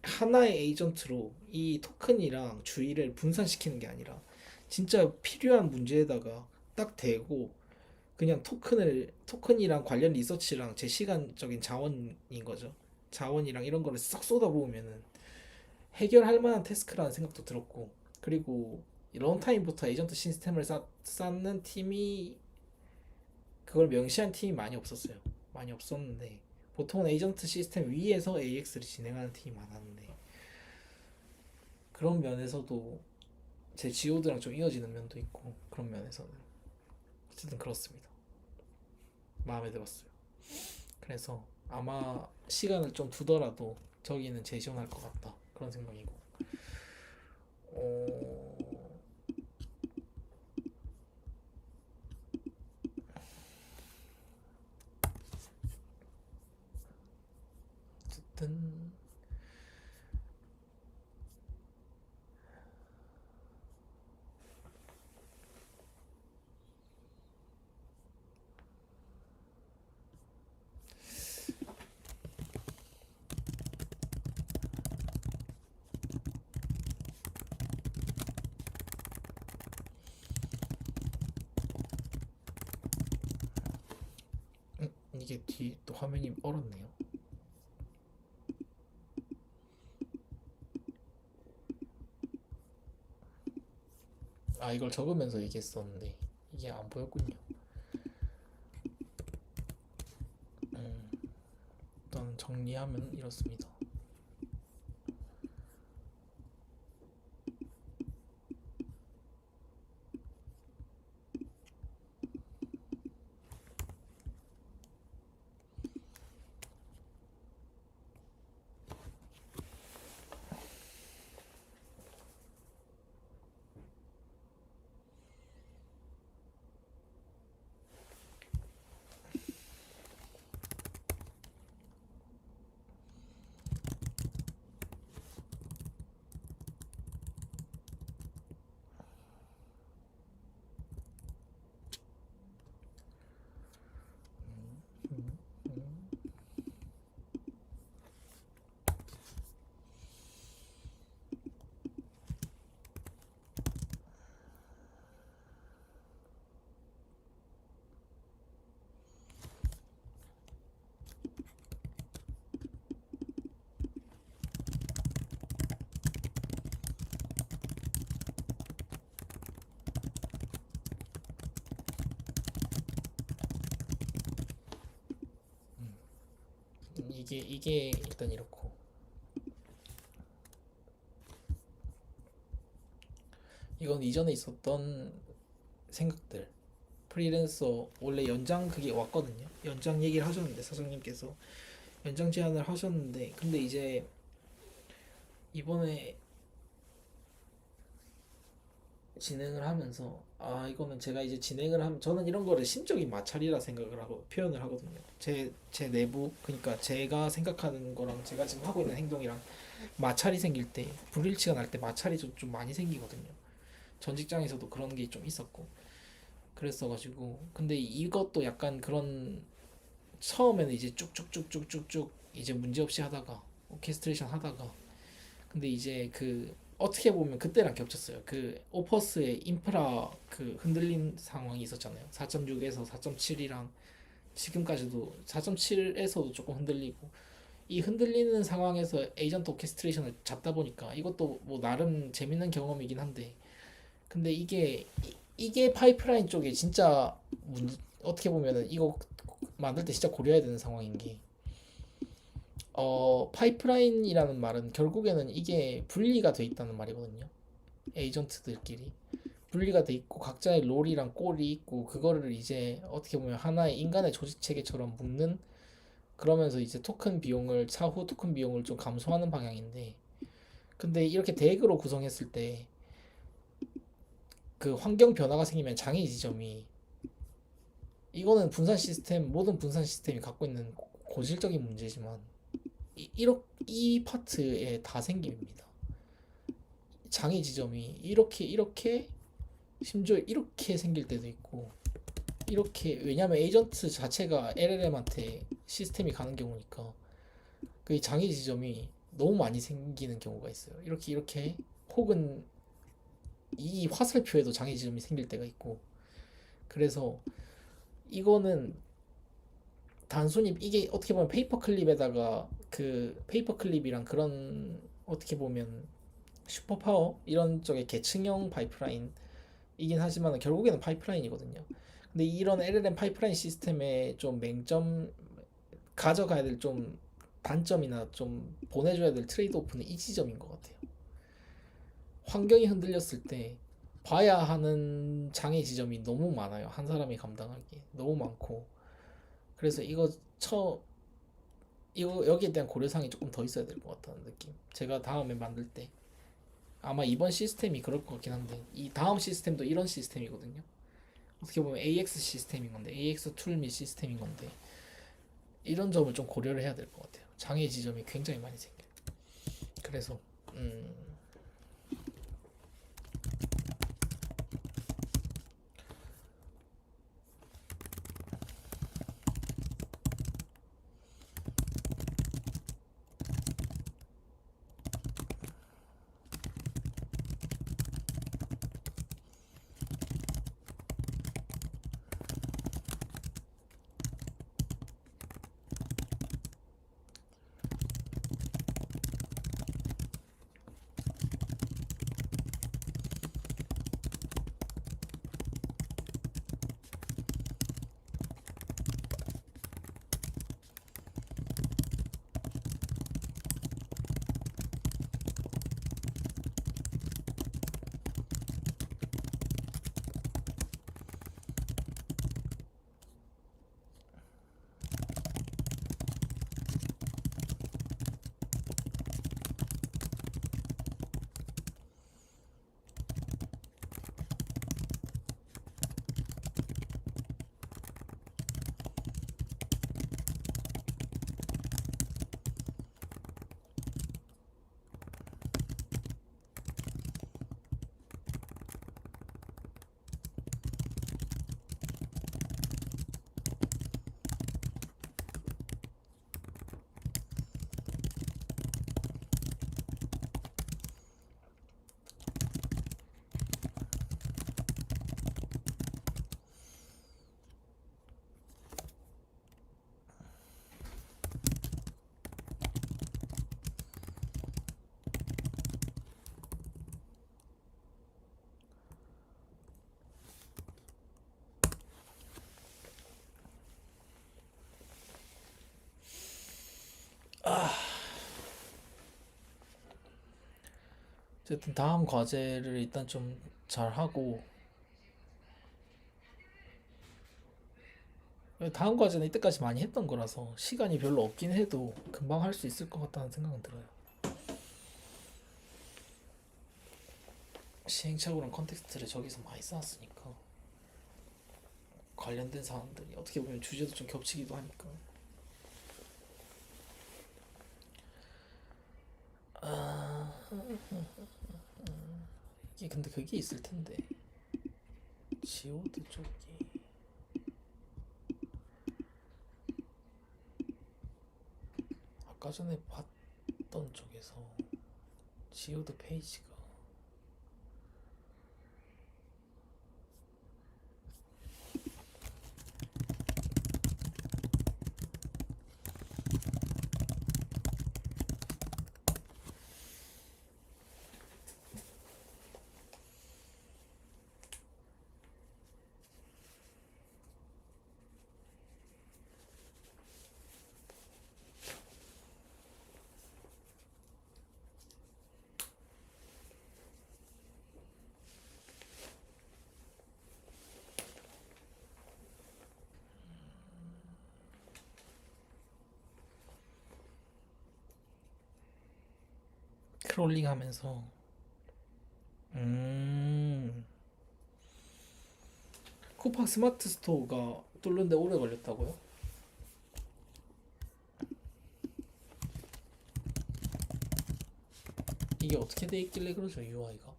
하나의 에이전트로 이 토큰이랑 주의를 분산시키는 게 아니라 진짜 필요한 문제에다가 딱 대고 그냥 토큰이랑 관련 리서치랑 제 시간적인 자원인 거죠. 자원이랑 이런 거를 싹 쏟아부으면은 해결할 만한 태스크라는 생각도 들었고 그리고 런타임부터 에이전트 시스템을 쌓는 팀이 그걸 명시한 팀이 많이 없었어요. 많이 없었는데 보통은 에이전트 시스템 위에서 AX를 진행하는 팀이 많았는데 그런 면에서도 제 지오드랑 좀 이어지는 면도 있고 그런 면에서는 어쨌든 그렇습니다. 마음에 들었어요. 그래서 아마 시간을 좀 두더라도 저기는 재시험할 것 같다 그런 생각이고 어... 어쨌든 이게 뒤 또 화면이 얼었네요. 아, 이걸 적으면서 얘기했었는데 이게 안 보였군요. 일단 정리하면 이렇습니다. 이게 일단 이렇고 이건 이전에 있었던 생각들 프리랜서 원래 연장 그게 왔거든요. 연장 얘기를 하셨는데 사장님께서 연장 제안을 하셨는데 근데 이제 이번에 진행을 하면서 이거는 제가 이제 진행을 하면 저는 이런 거를 심적인 마찰이라 생각을 하고 표현을 하거든요. 제 내부 그러니까 제가 생각하는 거랑 제가 지금 하고 있는 행동이랑 마찰이 생길 때 불일치가 날 때 마찰이 좀 많이 생기거든요. 전 직장에서도 그런 게 좀 있었고 그랬어가지고 근데 이것도 약간 그런 처음에는 이제 쭉쭉쭉쭉쭉쭉 이제 문제없이 하다가 오케스트레이션 하다가 근데 이제 그 어떻게 보면 그때랑 겹쳤어요. 그 오퍼스의 인프라 그 흔들린 상황이 있었잖아요. 4.6에서 4.7이랑 지금까지도 4.7에서도 조금 흔들리고 이 흔들리는 상황에서 에이전트 오케스트레이션을 잡다 보니까 이것도 뭐 나름 재밌는 경험이긴 한데 근데 이게 이게 파이프라인 쪽에 진짜 어떻게 보면은 이거 만들 때 진짜 고려해야 되는 상황인 게 파이프라인이라는 말은 결국에는 이게 분리가 돼 있다는 말이거든요. 에이전트들끼리 분리가 돼 있고 각자의 롤이랑 꼴이 있고 그거를 이제 어떻게 보면 하나의 인간의 조직 체계처럼 묶는 그러면서 이제 토큰 비용을 차후 토큰 비용을 좀 감소하는 방향인데 근데 이렇게 대액으로 구성했을 때 그 환경 변화가 생기면 장애 지점이 이거는 분산 시스템 모든 분산 시스템이 갖고 있는 고질적인 문제지만 이 파트에 다 생깁니다. 장애 지점이 이렇게 심지어 이렇게 생길 때도 있고 이렇게 왜냐면 에이전트 자체가 LLM한테 시스템이 가는 경우니까 그 장애 지점이 너무 많이 생기는 경우가 있어요. 이렇게 혹은 이 화살표에도 장애 지점이 생길 때가 있고 그래서 이거는 단순히 이게 어떻게 보면 페이퍼 클립에다가 그 페이퍼 클립이랑 그런 어떻게 보면 슈퍼파워 이런 쪽의 계층형 파이프라인이긴 하지만 결국에는 파이프라인이거든요. 근데 이런 LLM 파이프라인 시스템의 좀 맹점 가져가야 될 좀 단점이나 좀 보내줘야 될 트레이드 오프는 이 지점인 것 같아요. 환경이 흔들렸을 때 봐야 하는 장애 지점이 너무 많아요. 한 사람이 감당하기에 너무 많고 그래서 이거 여기에 대한 고려사항이 조금 더 있어야 될 것 같다는 느낌. 제가 다음에 만들 때 아마 이번 시스템이 그럴 것 같긴 한데 이 다음 시스템도 이런 시스템이거든요. 어떻게 보면 AX 시스템인 건데 AX 툴 및 시스템인 건데 이런 점을 좀 고려를 해야 될 것 같아요. 장애 지점이 굉장히 많이 생겨요. 그래서 음, 어쨌든 다음 과제를 일단 좀 잘하고 다음 과제는 이때까지 많이 했던 거라서 시간이 별로 없긴 해도 금방 할 수 있을 것 같다는 생각은 들어요. 시행착오랑 컨텍스트를 저기서 많이 쌓았으니까 관련된 사람들이 어떻게 보면 주제도 좀 겹치기도 하니까 아, 이게 근데 그게 있을 텐데 지오드 쪽이 아까 전에 봤던 쪽에서 지오드 페이지가 크롤링 하면서. 음. 쿠팡 스마트 스토어가 뚫는데 오래 걸렸다고요? 이게 어떻게 돼 있길래 그러죠, UI가?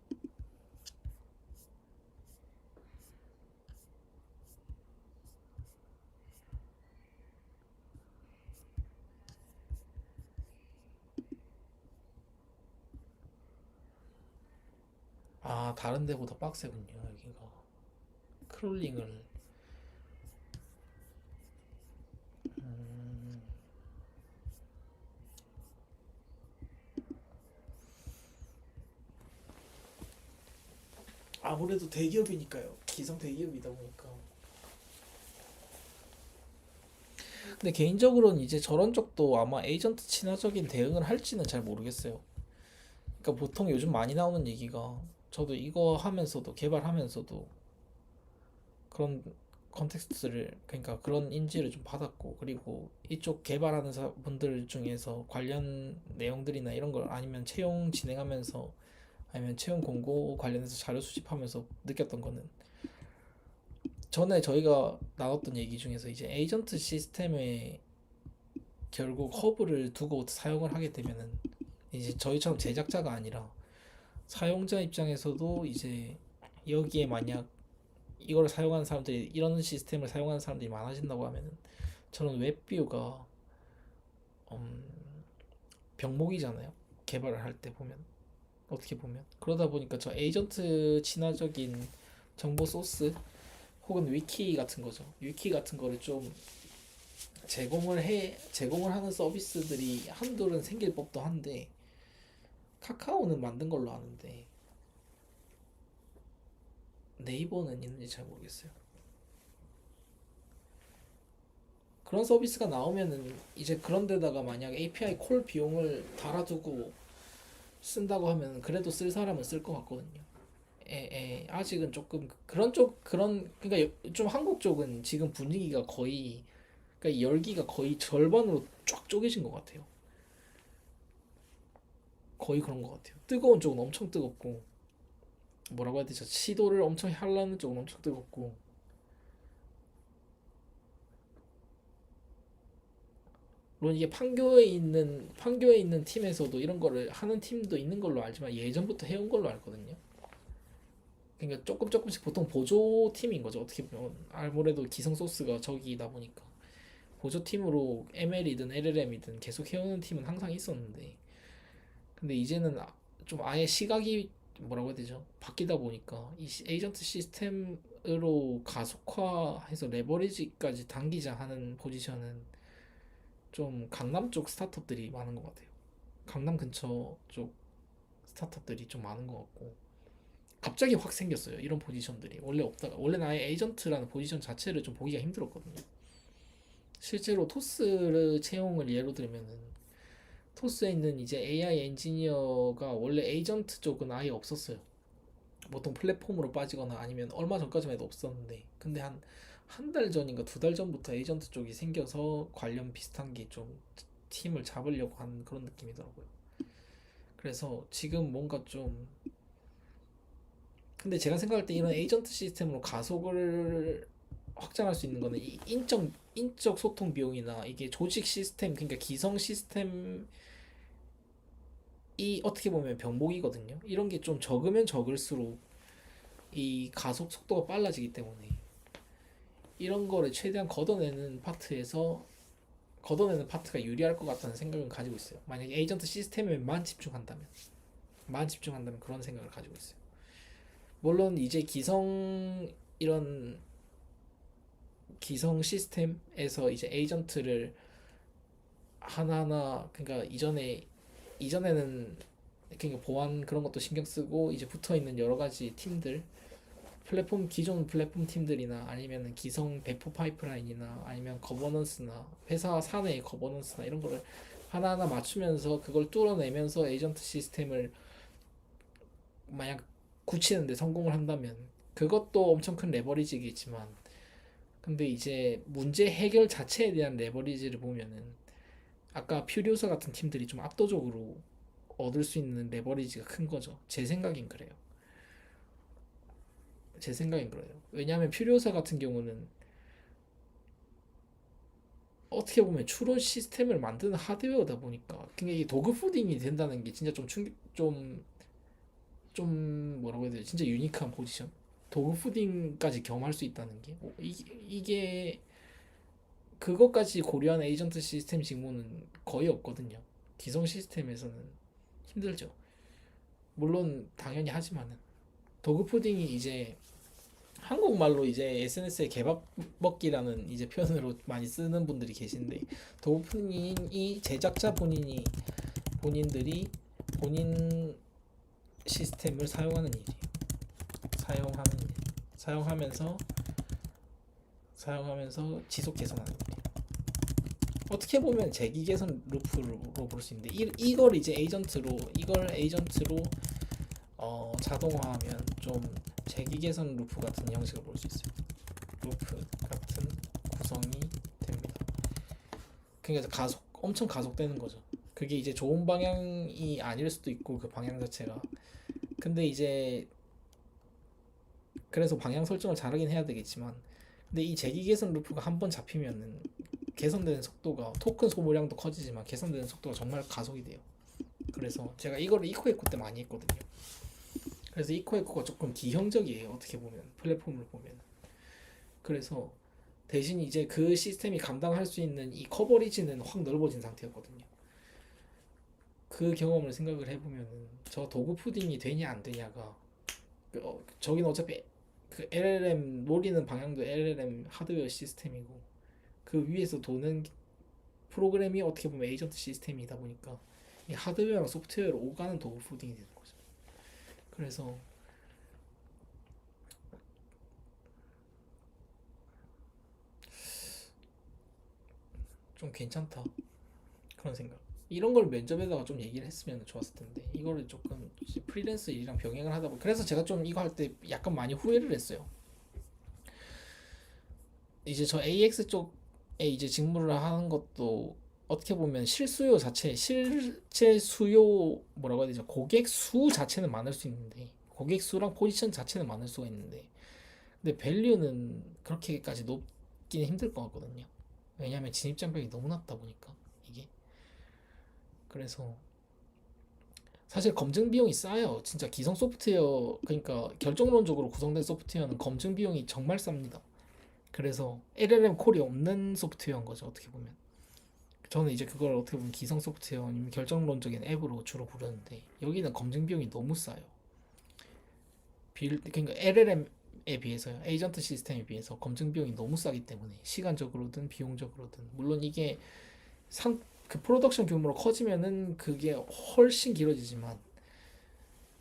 아, 다른 데보다 빡세군요, 여기가. 크롤링을. 음, 아무래도 대기업이니까요. 기성 대기업이다 보니까. 근데 개인적으로는 이제 저런 쪽도 아마 에이전트 친화적인 대응을 할지는 잘 모르겠어요. 그러니까 보통 요즘 많이 나오는 얘기가, 저도 이거 하면서도 개발하면서도 그런 컨텍스트를, 그러니까 그런 인지를 좀 받았고, 그리고 이쪽 개발하는 분들 중에서 관련 내용들이나 이런 걸, 아니면 채용 진행하면서, 아니면 채용 공고 관련해서 자료 수집하면서 느꼈던 거는, 전에 저희가 나눴던 얘기 중에서 이제 에이전트 시스템에 결국 허브를 두고 사용을 하게 되면은, 이제 저희처럼 제작자가 아니라 사용자 입장에서도 이제 여기에 만약 이걸 사용하는 사람들이, 이런 시스템을 사용하는 사람들이 많아진다고 하면은, 저는 웹뷰가 음, 병목이잖아요. 개발을 할 때 보면, 어떻게 보면 그러다 보니까 저 에이전트 친화적인 정보 소스 혹은 위키 같은 거죠. 위키 같은 거를 좀 제공을 하는 서비스들이 한둘은 생길 법도 한데, 카카오는 만든 걸로 아는데 네이버는 있는지 잘 모르겠어요. 그런 서비스가 나오면은 이제 그런 데다가 만약 API 콜 비용을 달아두고 쓴다고 하면 그래도 쓸 사람은 쓸 것 같거든요. 아직은 조금 그런 쪽, 그런, 그러니까 좀 한국 쪽은 지금 분위기가 거의, 그러니까 열기가 거의 절반으로 쫙 쪼개진 것 같아요. 거의 그런 것 같아요. 뜨거운 쪽은 엄청 뜨겁고, 뭐라고 해야 되죠? 시도를 엄청 하려는 쪽은 엄청 뜨겁고. 물론 이게 판교에 있는 팀에서도 이런 거를 하는 팀도 있는 걸로 알지만 예전부터 해온 걸로 알거든요. 그러니까 조금 조금씩 보통 보조 팀인 거죠. 어떻게 보면 아무래도 기성 소스가 저기다 보니까 보조 팀으로 ML이든 LLM이든 계속 해오는 팀은 항상 있었는데, 근데 이제는 좀 아예 시각이, 뭐라고 해야 되죠? 바뀌다 보니까 이 에이전트 시스템으로 가속화해서 레버리지까지 당기자 하는 포지션은 좀 강남 쪽 스타트업들이 많은 것 같아요. 강남 근처 쪽 스타트업들이 좀 많은 것 같고, 갑자기 확 생겼어요. 이런 포지션들이 원래 없다가, 원래는 아예 에이전트라는 포지션 자체를 좀 보기가 힘들었거든요. 실제로 토스 채용을 예로 들면은, 토스에 있는 이제 AI 엔지니어가 원래 에이전트 쪽은 아예 없었어요. 보통 플랫폼으로 빠지거나 아니면 얼마 전까지만 해도 없었는데, 근데 한 달 전인가 두 달 전부터 에이전트 쪽이 생겨서 관련 비슷한 게 좀 팀을 잡으려고 하는 그런 느낌이더라고요. 그래서 지금 뭔가 좀, 근데 제가 생각할 때 이런 에이전트 시스템으로 가속을 확장할 수 있는 거는 이 인적 소통 비용이나 이게 조직 시스템, 그러니까 기성 시스템이 어떻게 보면 병목이거든요. 이런 게 좀 적으면 적을수록 이 가속 속도가 빨라지기 때문에 이런 거를 최대한 걷어내는 파트가 유리할 것 같다는 생각을 가지고 있어요. 만약에 에이전트 시스템에만 집중한다면 그런 생각을 가지고 있어요. 물론 이제 이런 기성 시스템에서 이제 에이전트를 하나하나, 그러니까 이전에는 그러니까 보안 그런 것도 신경 쓰고 이제 붙어 있는 여러 가지 팀들, 기존 플랫폼 팀들이나 아니면 기성 배포 파이프라인이나 아니면 거버넌스나 회사 사내의 거버넌스나 이런 거를 하나하나 맞추면서 그걸 뚫어내면서 에이전트 시스템을 만약 굳히는데 성공을 한다면 그것도 엄청 큰 레버리지겠지만, 근데 이제 문제 해결 자체에 대한 레버리지를 보면은 아까 퓨리오사 같은 팀들이 좀 압도적으로 얻을 수 있는 레버리지가 큰 거죠. 제 생각엔 그래요. 제 생각엔 그래요. 왜냐하면 퓨리오사 같은 경우는 어떻게 보면 추론 시스템을 만드는 하드웨어다 보니까 그게 이게 도그 푸딩이 된다는 게 진짜 좀 뭐라고 해야 되지? 진짜 유니크한 포지션. 도그 푸딩까지 겸할 수 있다는 게 이게 그것까지 고려한 에이전트 시스템 직무는 거의 없거든요. 기성 시스템에서는 힘들죠. 물론 당연히 하지만은 도그 푸딩이 이제 한국말로 이제 SNS에 개밥 먹기라는 이제 표현으로 많이 쓰는 분들이 계신데 도구 푸딩이 제작자 본인들이 본인 시스템을 사용하는 일이에요. 사용하는 일. 사용하면서 지속 개선하는 일이에요. 어떻게 보면 재기 개선 루프로 볼 수 있는데 이걸 에이전트로 자동화하면 좀 재기 개선 루프 같은 형식을 볼 수 있어요. 루프 같은 구성이 됩니다. 그러니까 엄청 가속되는 거죠. 그게 이제 좋은 방향이 아닐 수도 있고 그 방향 자체가. 근데 이제 그래서 방향 설정을 잘하긴 해야 되겠지만, 근데 이 재기 개선 루프가 한번 잡히면은 개선되는 속도가 토큰 소모량도 커지지만 개선되는 속도가 정말 가속이 돼요. 그래서 제가 이거를 이코에코 때 많이 했거든요. 그래서 이코에코가 조금 기형적이에요. 어떻게 보면 플랫폼을 보면. 그래서 대신 이제 그 시스템이 감당할 수 있는 이 커버리지는 확 넓어진 상태였거든요. 그 경험을 생각을 해보면은 저 도구 푸딩이 되냐 안 되냐가 저긴 어차피 그 LLM 노리는 방향도 LLM 하드웨어 시스템이고 그 위에서 도는 프로그램이 어떻게 보면 에이전트 시스템이다 보니까 이 하드웨어랑 소프트웨어를 오가는 도구 푸딩이 되는 거죠. 그래서 좀 괜찮다 그런 생각. 이런 걸 면접에다가 좀 얘기를 했으면 좋았을 텐데 이거를 조금 프리랜서 일이랑 병행을 하다 보니 그래서 제가 좀 이거 할 때 약간 많이 후회를 했어요. 이제 저 AX 쪽에 이제 직무를 하는 것도 어떻게 보면 실제 수요 뭐라고 해야 되죠? 고객 수 자체는 많을 수 있는데 고객 수랑 포지션 자체는 많을 수가 있는데 근데 밸류는 그렇게까지 높기는 힘들 것 같거든요. 왜냐하면 진입장벽이 너무 낮다 보니까 이게 그래서 사실 검증 비용이 싸요. 진짜 기성 소프트웨어 그러니까 결정론적으로 구성된 소프트웨어는 검증 비용이 정말 쌉니다. 그래서 LLM 콜이 없는 소프트웨어인 거죠. 어떻게 보면 저는 이제 그걸 어떻게 보면 기성 소프트웨어 아니면 결정론적인 앱으로 주로 부르는데 여기는 검증 비용이 너무 싸요. 그러니까 LLM에 비해서요. 에이전트 시스템에 비해서 검증 비용이 너무 싸기 때문에 시간적으로든 비용적으로든 물론 이게 그 프로덕션 규모로 커지면은 그게 훨씬 길어지지만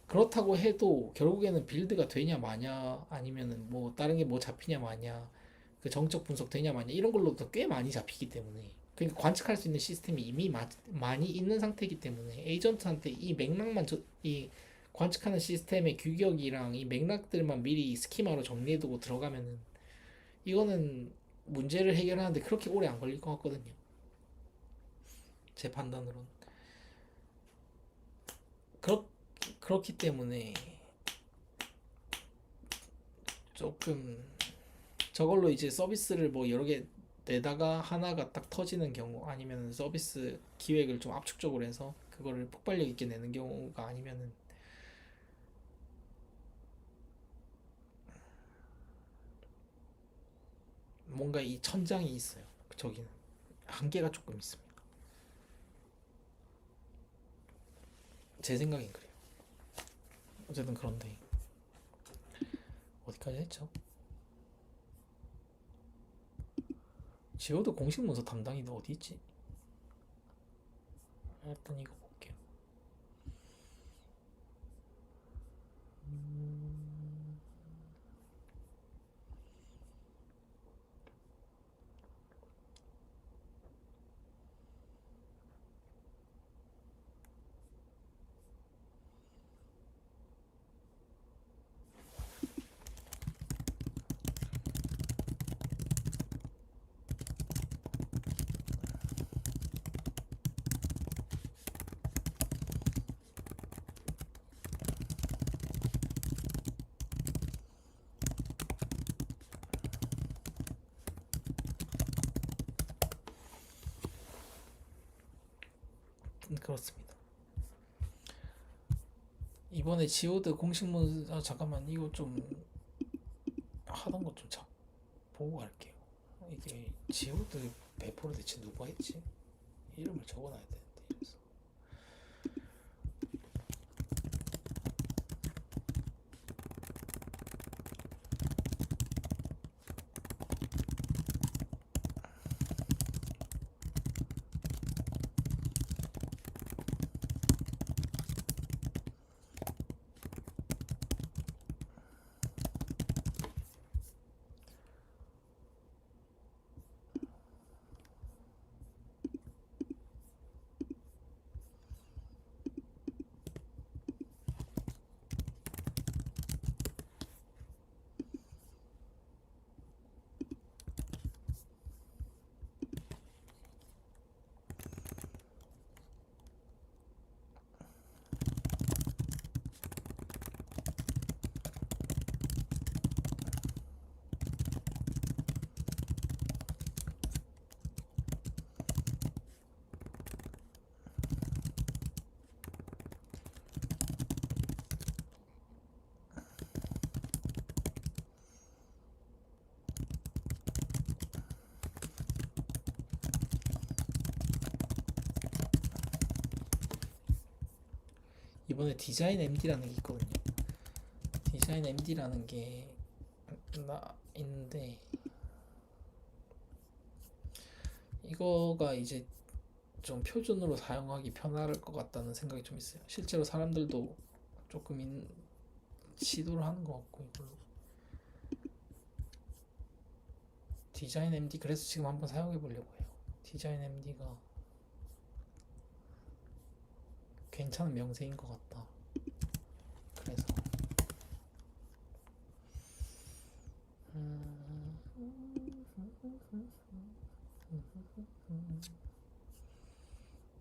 그렇다고 해도 결국에는 빌드가 되냐 마냐 아니면은 뭐 다른 게 뭐 잡히냐 마냐 그 정적 분석 되냐 마냐 이런 걸로도 꽤 많이 잡히기 때문에 그러니까 관측할 수 있는 시스템이 이미 많이 있는 상태이기 때문에 에이전트한테 이 관측하는 시스템의 규격이랑 이 맥락들만 미리 스키마로 정리해두고 들어가면은 이거는 문제를 해결하는데 그렇게 오래 안 걸릴 것 같거든요. 제 판단으로는. 그렇, 그렇기 때문에 조금 저걸로 이제 서비스를 뭐 여러 개 내다가 하나가 딱 터지는 경우 아니면 서비스 기획을 좀 압축적으로 해서 그거를 폭발력 있게 내는 경우가 아니면은 뭔가 이 천장이 있어요. 저기는 한계가 조금 있습니다. 제 생각엔 그래요. 어쨌든 그런데 어디까지 했죠? 지오도 공식 문서 담당이 어디 있지? 일단 이거 볼게요. 그렇습니다. 이번에 지오드 공식 문서 잠깐만 이거 좀 하던 거 좀 보고 갈게요. 이게 지오드 배포를 대체 누가 했지? 이름을 적어놔야 되는데 이래서. 이번에 디자인 MD라는 게 있거든요. 디자인 MD라는 게 있는데 이거가 이제 좀 표준으로 사용하기 편할 것 같다는 생각이 좀 있어요. 실제로 사람들도 조금 시도를 하는 것 같고 이걸로 디자인 MD 그래서 지금 한번 사용해 보려고 해요. 디자인 MD가 괜찮은 명세인 것 같다. 그래서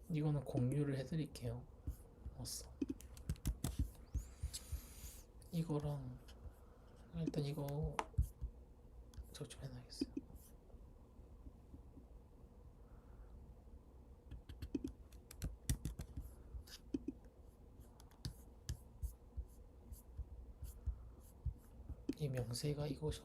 이거는 공유를 해드릴게요. 이거랑 일단 이거 저 좀 해놔야겠어요. 이 명세가 이거죠.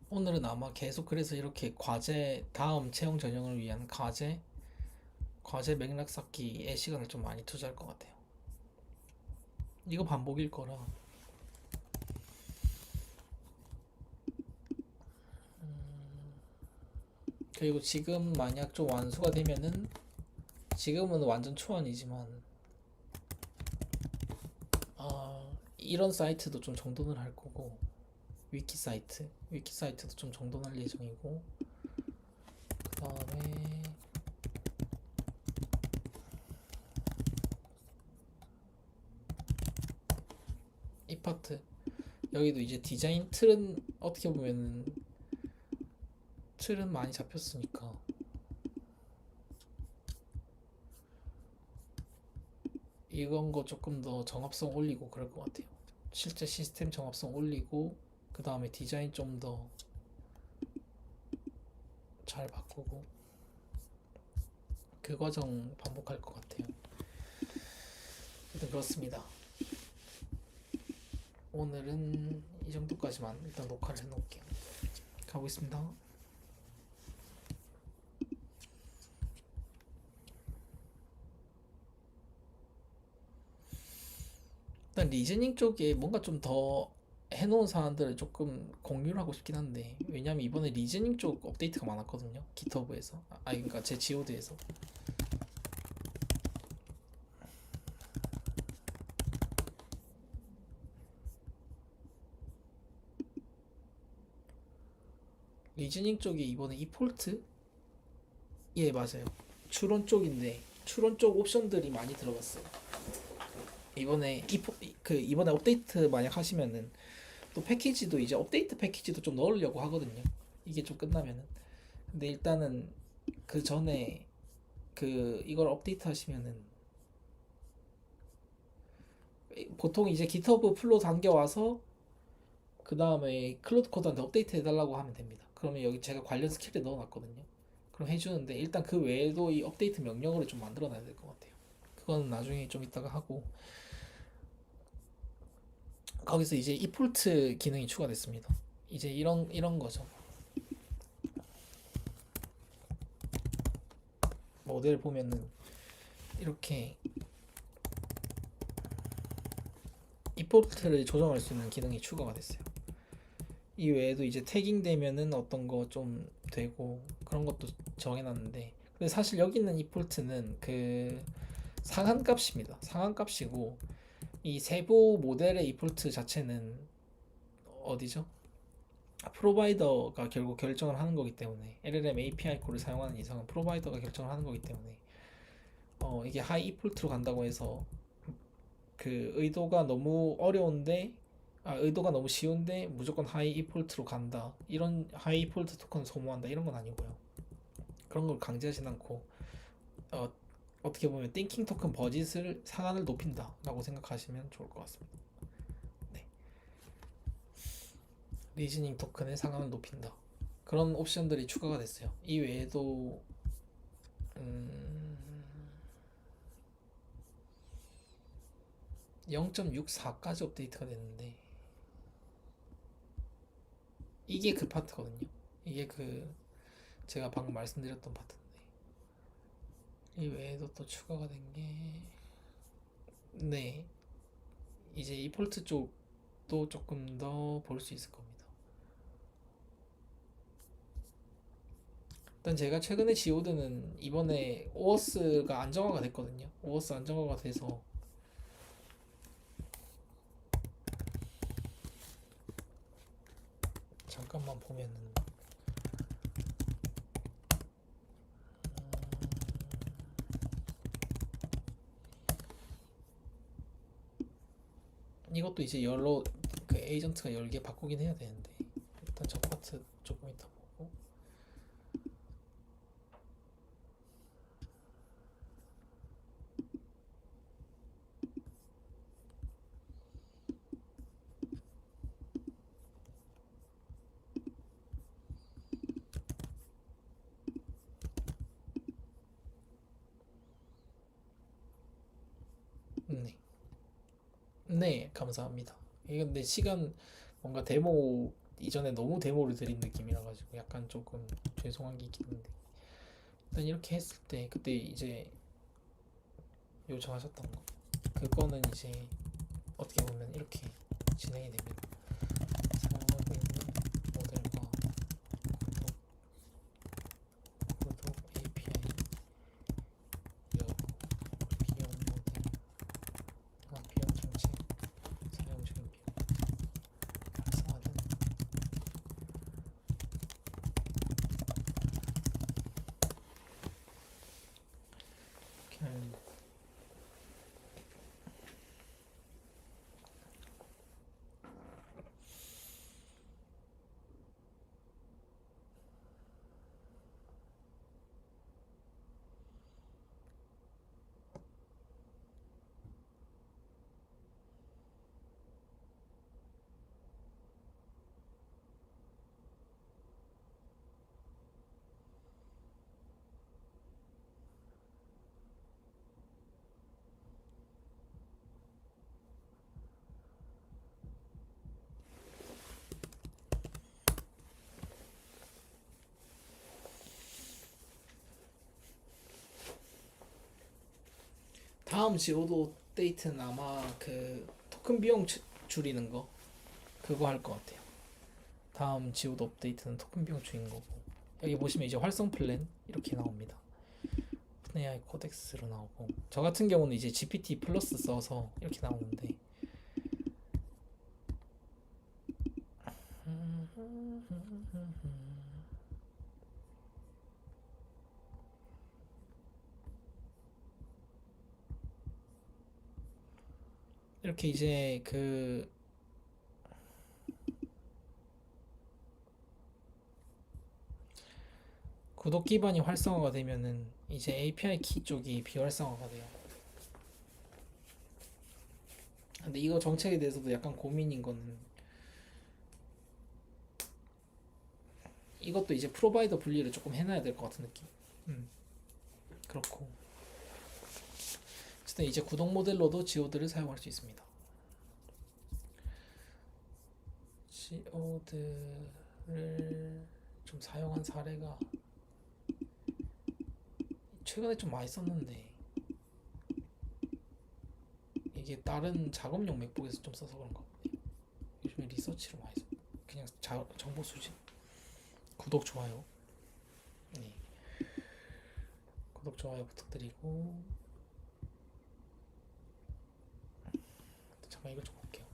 오늘은 아마 계속 그래서 이렇게 과제 다음 채용 전형을 위한 과제 맥락 쌓기에 시간을 좀 많이 투자할 것 같아요. 이거 반복일 거라. 그리고 지금 만약 좀 완수가 되면은 지금은 완전 초안이지만 이런 사이트도 좀 정돈을 할 거고 위키 사이트도 좀 정돈할 예정이고 그 다음에 이 파트 여기도 이제 디자인 틀은 어떻게 보면은 틀은 많이 잡혔으니까 이건 거 조금 더 정합성 올리고 그럴 것 같아요. 실제 시스템 정합성 올리고 그 다음에 디자인 좀 더 잘 바꾸고 그 과정 반복할 것 같아요. 일단 그렇습니다. 오늘은 이 정도까지만 일단 녹화를 해놓을게요. 가보겠습니다. 일단 리즈닝 쪽에 뭔가 좀 더 해놓은 사람들을 조금 공유를 하고 싶긴 한데 왜냐면 이번에 리즈닝 쪽 업데이트가 많았거든요. 기터브에서 그러니까 제 지오드에서 리즈닝 쪽이 이번에 이폴트? 예, 맞아요. 추론 쪽인데 추론 쪽 옵션들이 많이 들어갔어요. 이번에 이번에 업데이트 만약 하시면은 또 패키지도 이제 업데이트 패키지도 좀 넣으려고 하거든요. 이게 좀 끝나면은. 근데 일단은 그 전에 이걸 업데이트 하시면은 보통 이제 GitHub 풀로 당겨와서 그 다음에 클로드 코드한테 업데이트 해달라고 하면 됩니다. 그러면 여기 제가 관련 스킬을 넣어놨거든요. 그럼 해주는데 일단 그 외에도 이 업데이트 명령어를 좀 만들어놔야 될 것 같아요. 그건 나중에 좀 이따가 하고 거기서 이제 이폴트 기능이 추가됐습니다. 이제 이런 거죠. 모델 보면은 이렇게 이폴트를 조정할 수 있는 기능이 추가가 됐어요. 이 외에도 이제 태깅 되면은 어떤 거 좀 되고 그런 것도 정해놨는데 근데 사실 여기 있는 이폴트는 그 상한값입니다. 상한값이고 이 세부 모델의 이폴트 자체는 어디죠? 프로바이더가 결국 결정을 하는 거기 때문에 LLM API 콜을 사용하는 이상은 프로바이더가 결정을 하는 거기 때문에 이게 하이 이폴트로 간다고 해서 그 의도가 너무 어려운데 의도가 너무 쉬운데 무조건 하이 이폴트로 간다 이런 하이 이폴트 토큰 소모한다 이런 건 아니고요. 그런 걸 강제하진 않고 어, 어떻게 보면 띵킹 토큰 버짓을 상한을 높인다 라고 생각하시면 좋을 것 같습니다. 네. 리즈닝 토큰의 상한을 높인다 그런 옵션들이 추가가 됐어요. 이 외에도 0.64까지 업데이트가 됐는데 이게 그 파트거든요. 이게 제가 방금 말씀드렸던 파트인데 이 외에도 또 추가가 된 게 네, 이제 이 폴트 쪽도 조금 더 볼 수 있을 겁니다. 일단 제가 최근에 지오드는 이번에 오어스가 안정화가 됐거든요. 오어스 안정화가 돼서 잠깐만 보면은 이것도 이제 여러 그 에이전트가 10개 바꾸긴 해야 되는데 일단 저 파트 조금 이따 보고 네. 네, 감사합니다. 이게 근데 시간 뭔가 데모 이전에 너무 데모를 드린 느낌이라 가지고 약간 조금 죄송한 게 있긴 한데 일단 이렇게 했을 때 그때 이제 요청하셨던 거 그거는 이제 어떻게 보면 이렇게 진행이 됩니다. 사용하고 있는 모델과 구독 API 여부 비용 모델 비용 정책 사용 중인 비용 활성화된 이렇게 하는 다음 지오드 업데이트는 아마 그 토큰 비용 줄이는 거 그거 할 것 같아요. 다음 지오드 업데이트는 토큰 비용 줄이는 거고 여기 보시면 이제 활성 플랜 이렇게 나옵니다. 오픈AI 코덱스로 나오고 저 같은 경우는 이제 GPT 플러스 써서 이렇게 나오는데 이렇게 이제 그 구독 기반이 활성화가 되면은 이제 API 키 쪽이 비활성화가 돼요. 근데 이거 정책에 대해서도 약간 고민인 거는 이것도 이제 프로바이더 분리를 조금 해놔야 될 것 같은 느낌. 음, 그렇고 어쨌든 이제 구독 모델로도 지오드를 사용할 수 있습니다. 지오드를 좀 사용한 사례가 최근에 좀 많이 썼는데 이게 다른 작업용 맥북에서 좀 써서 그런가 보네요. 요즘에 리서치로 많이 써. 그냥 정보 수집. 구독 좋아요. 네, 구독 좋아요 부탁드리고 잠깐 이거 좀 볼게요.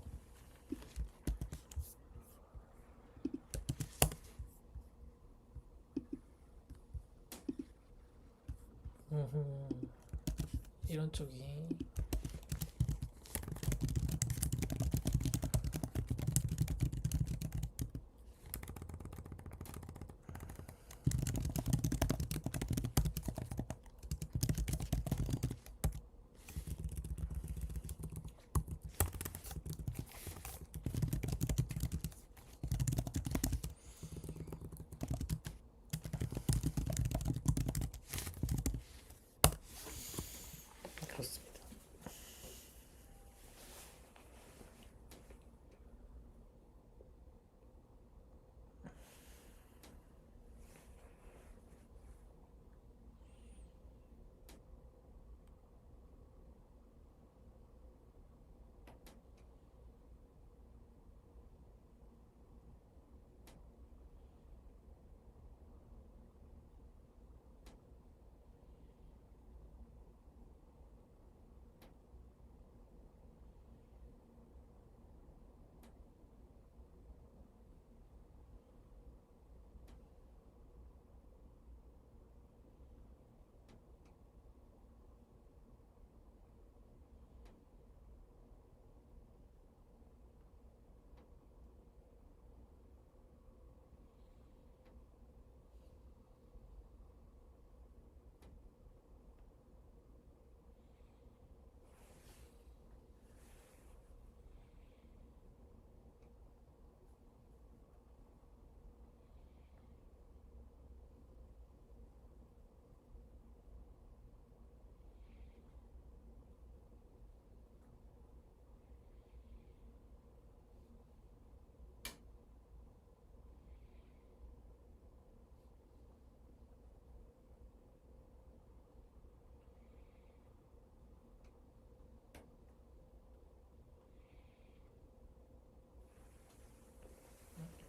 이런 쪽이 그렇습니다.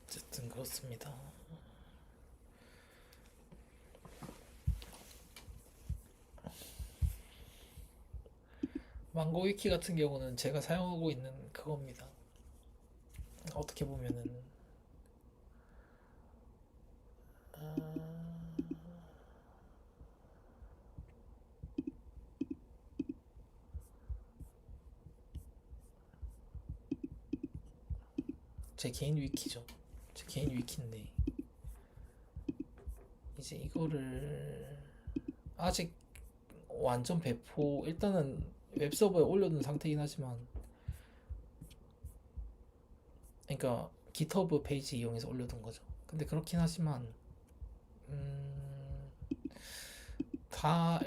어쨌든 그렇습니다. 망고 위키 같은 경우는 제가 사용하고 있는 그겁니다. 어떻게 보면은 제 개인 위키죠. 제 개인 위키인데 이제 이거를 아직 완전 배포 일단은 웹서버에 올려둔 상태이긴 하지만 그러니까 GitHub 페이지 이용해서 올려둔 거죠. 근데 그렇긴 하지만 음, 다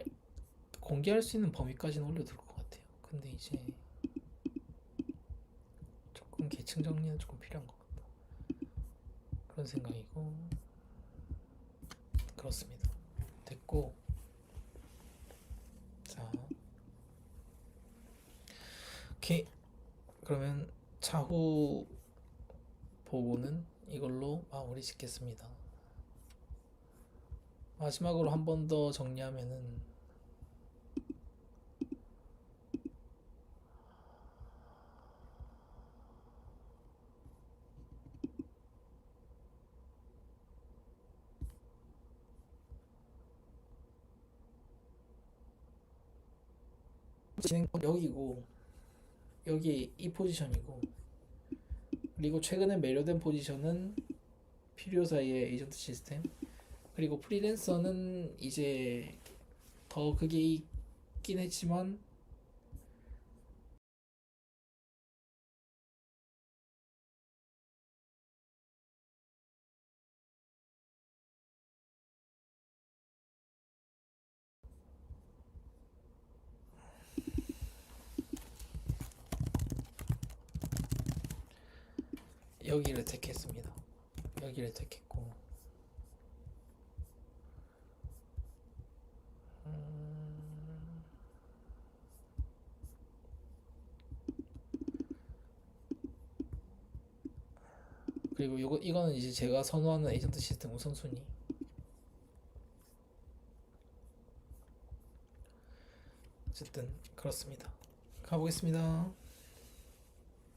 공개할 수 있는 범위까지는 올려둘 것 같아요. 근데 이제 조금 계층 정리는 조금 필요한 것 같다. 그런 생각이고 그렇습니다. 됐고 자 오케이 그러면 차후 보고는 이걸로 마무리 짓겠습니다. 마지막으로 한 번 더 정리하면은 진행은 여기고 여기 이 포지션이고, 그리고 최근에 매료된 포지션은 필요 사이의 에이전트 시스템, 그리고 프리랜서는 이제 더 그게 있긴 했지만 여기를 택했습니다. 여기를 택했고, 그리고 이거는 이제 제가 선호하는 에이전트 시스템 우선순위. 어쨌든 그렇습니다. 가보겠습니다.